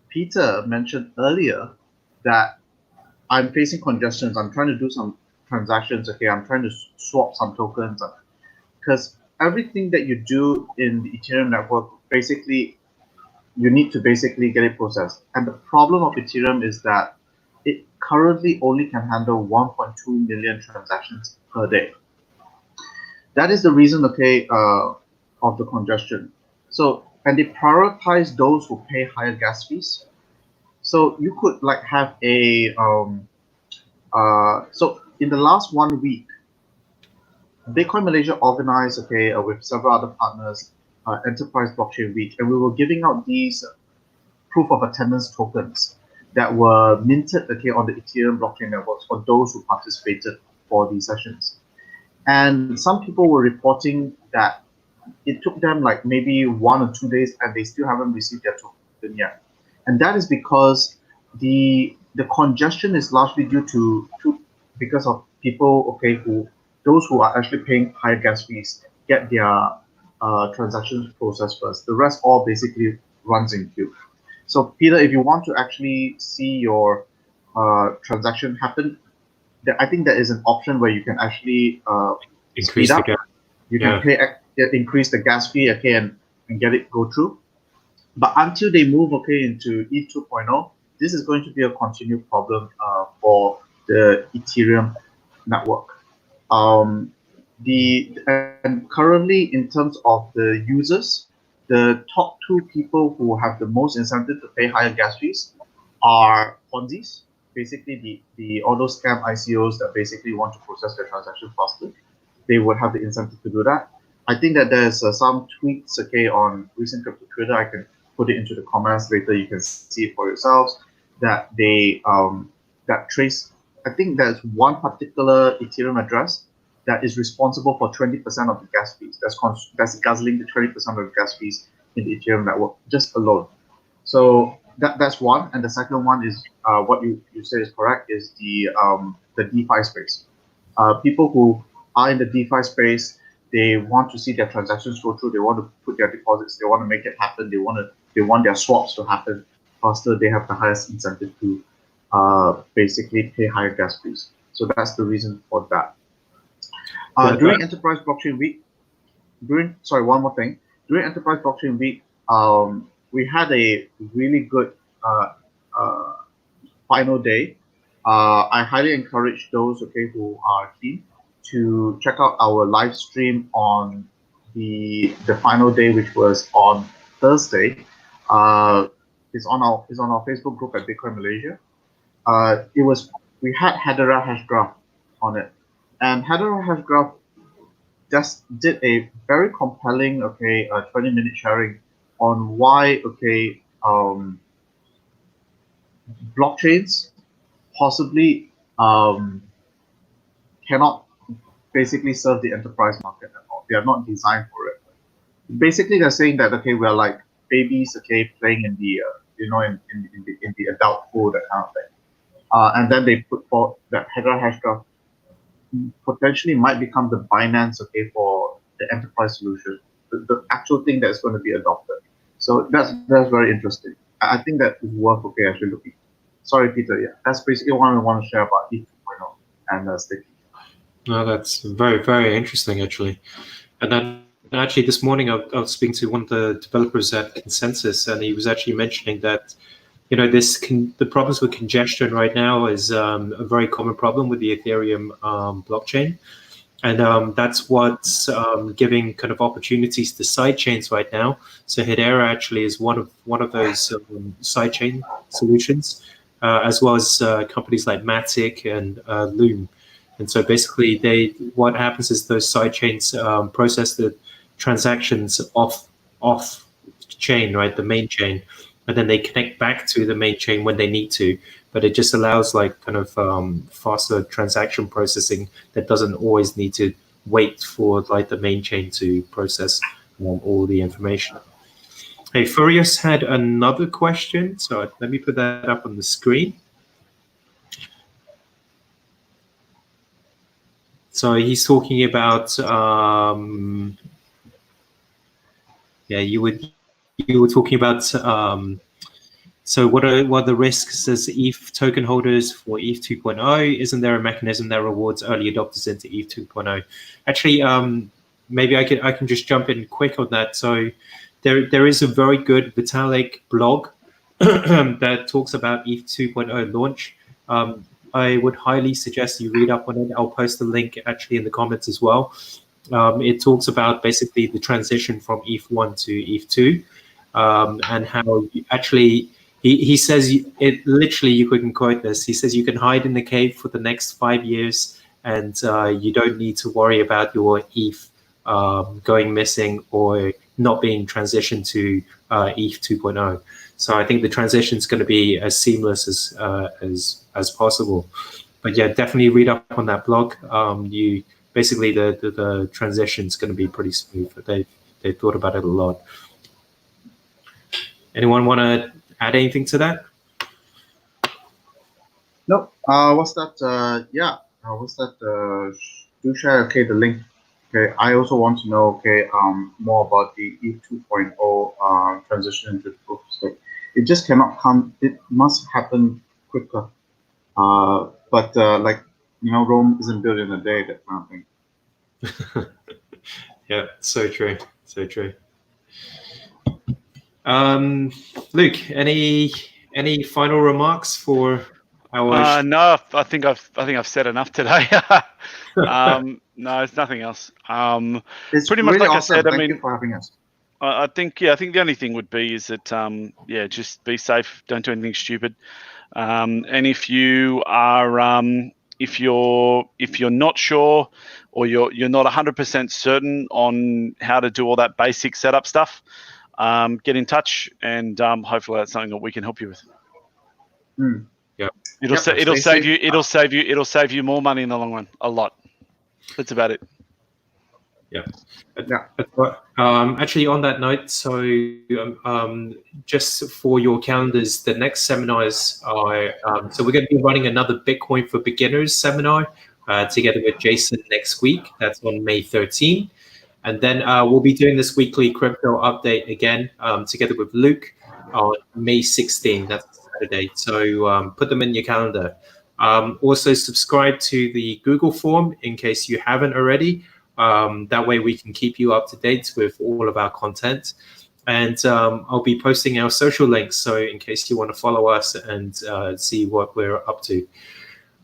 Peter mentioned earlier, that I'm facing congestions. I'm trying to do some transactions. I'm trying to swap some tokens because everything that you do in the Ethereum network, basically, you need to basically get it processed. And the problem of Ethereum is that it currently only can handle 1.2 million transactions per day. That is the reason, of the congestion. So, and they prioritize those who pay higher gas fees. So you could like have a so in the last 1 week, Bitcoin Malaysia organized with several other partners Enterprise Blockchain Week, and we were giving out these proof of attendance tokens that were minted on the Ethereum blockchain networks for those who participated for these sessions. And some people were reporting that it took them like maybe 1 or 2 days and they still haven't received their token yet. And that is because the congestion is largely due to because of people those who are actually paying higher gas fees get their transactions processed first. The rest all basically runs in queue. So Peter, if you want to actually see your transaction happen, I think there is an option where you can actually increase the gas. You can increase the gas fee and get it go through. But until they move into ETH 2.0, this is going to be a continued problem for the Ethereum network. And currently, in terms of the users, the top 2 people who have the most incentive to pay higher gas fees are Ponzi's, basically the auto scam ICOs that basically want to process their transaction faster. They would have the incentive to do that. I think that there's some tweets on recent crypto Twitter. I can put it into the comments later. You can see it for yourselves that they that trace. I think there's one particular Ethereum address that is responsible for 20% of the gas fees. That's guzzling the 20% of the gas fees in the Ethereum network just alone. So that's one, and the second one is what you say is correct, is the DeFi space. People who are in the DeFi space, they want to see their transactions go through. They want to put their deposits. They want to make it happen. They want their swaps to happen faster. They have the highest incentive to basically pay higher gas fees. So that's the reason for that. During Enterprise Blockchain Week, one more thing. During Enterprise Blockchain Week, we had a really good final day. I highly encourage those who are keen to check out our live stream on the final day, which was on Thursday. It's on our Facebook group at Bitcoin Malaysia. We had Hedera Hashgraph on it, and Hedera Hashgraph just did a very compelling 20-minute sharing on why blockchains possibly cannot basically serve the enterprise market at all. They are not designed for it. Basically, they're saying that we're like babies playing in the in the adult pool, that kind of thing. And then they put forth that Hedera Hashgraph potentially might become the Binance for the enterprise solution, the actual thing that's going to be adopted. So that's very interesting. I think that is worth actually looking. Sorry, Peter. Yeah, that's basically what I want to share about ETH 2.0 and staking. No, that's very, very interesting actually. And then And actually, this morning I was speaking to one of the developers at Consensus, and he was actually mentioning that, you know, the problems with congestion right now is a very common problem with the Ethereum blockchain, and that's what's giving kind of opportunities to sidechains right now. So Hedera actually is one of those sidechain solutions, as well as companies like Matic and Loom. And so basically, what happens is those sidechains process the transactions off chain, right, the main chain, and then they connect back to the main chain when they need to. But it just allows like kind of faster transaction processing that doesn't always need to wait for like the main chain to process all the information. Hey, Furious had another question, so let me put that up on the screen. So he's talking about you were talking about so what are the risks as ETH token holders for ETH 2.0? Isn't there a mechanism that rewards early adopters into ETH 2.0? Actually, maybe I can just jump in quick on that. So there is a very good Vitalik blog that talks about ETH 2.0 launch. I would highly suggest you read up on it. I'll post the link actually in the comments as well. It talks about basically the transition from ETH1 to ETH2 and how actually he says it literally, you couldn't quote this. He says you can hide in the cave for the next 5 years and you don't need to worry about your ETH going missing or not being transitioned to ETH 2.0. So I think the transition is going to be as seamless as possible. But yeah, definitely read up on that blog. You basically the transition is going to be pretty smooth. They thought about it a lot. Anyone want to add anything to that? No. What's that? Yeah. What's that? Do share. Okay, the link. Okay. I also want to know. Okay. More about the ETH 2.0 transition into proof of stake. It just cannot come. It must happen quicker. But like, you know, Rome isn't built in a day. That kind of thing. Yeah. So true. So true. Luke, any final remarks for our? No, I think I've said enough today. No, it's nothing else. It's pretty really much like awesome. I said. Thank I mean, you for having us. I think the only thing would be is that just be safe. Don't do anything stupid. And if you are if you're not sure or you're not 100% certain on how to do all that basic setup stuff, get in touch and hopefully that's something that we can help you with. Yeah, it'll save you more money in the long run, a lot. That's about it. Yeah. Actually, on that note, so just for your calendars, the next seminars are so we're going to be running another Bitcoin for Beginners seminar together with Jason next week. That's on May 13. And then we'll be doing this weekly crypto update again together with Luke on May 16. That's Saturday. So put them in your calendar. Also subscribe to the Google form in case you haven't already. That way we can keep you up to date with all of our content. And I'll be posting our social links. So in case you want to follow us and see what we're up to.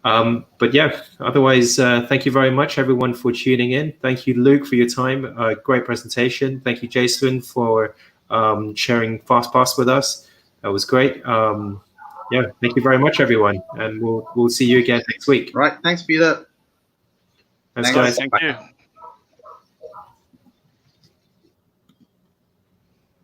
But yeah, otherwise, thank you very much, everyone, for tuning in. Thank you, Luke, for your time. Great presentation. Thank you, Jason, for sharing FastPass with us. That was great. Yeah, thank you very much, everyone. And we'll see you again next week. Right. Thanks, Peter. Thanks, guys. Thank you.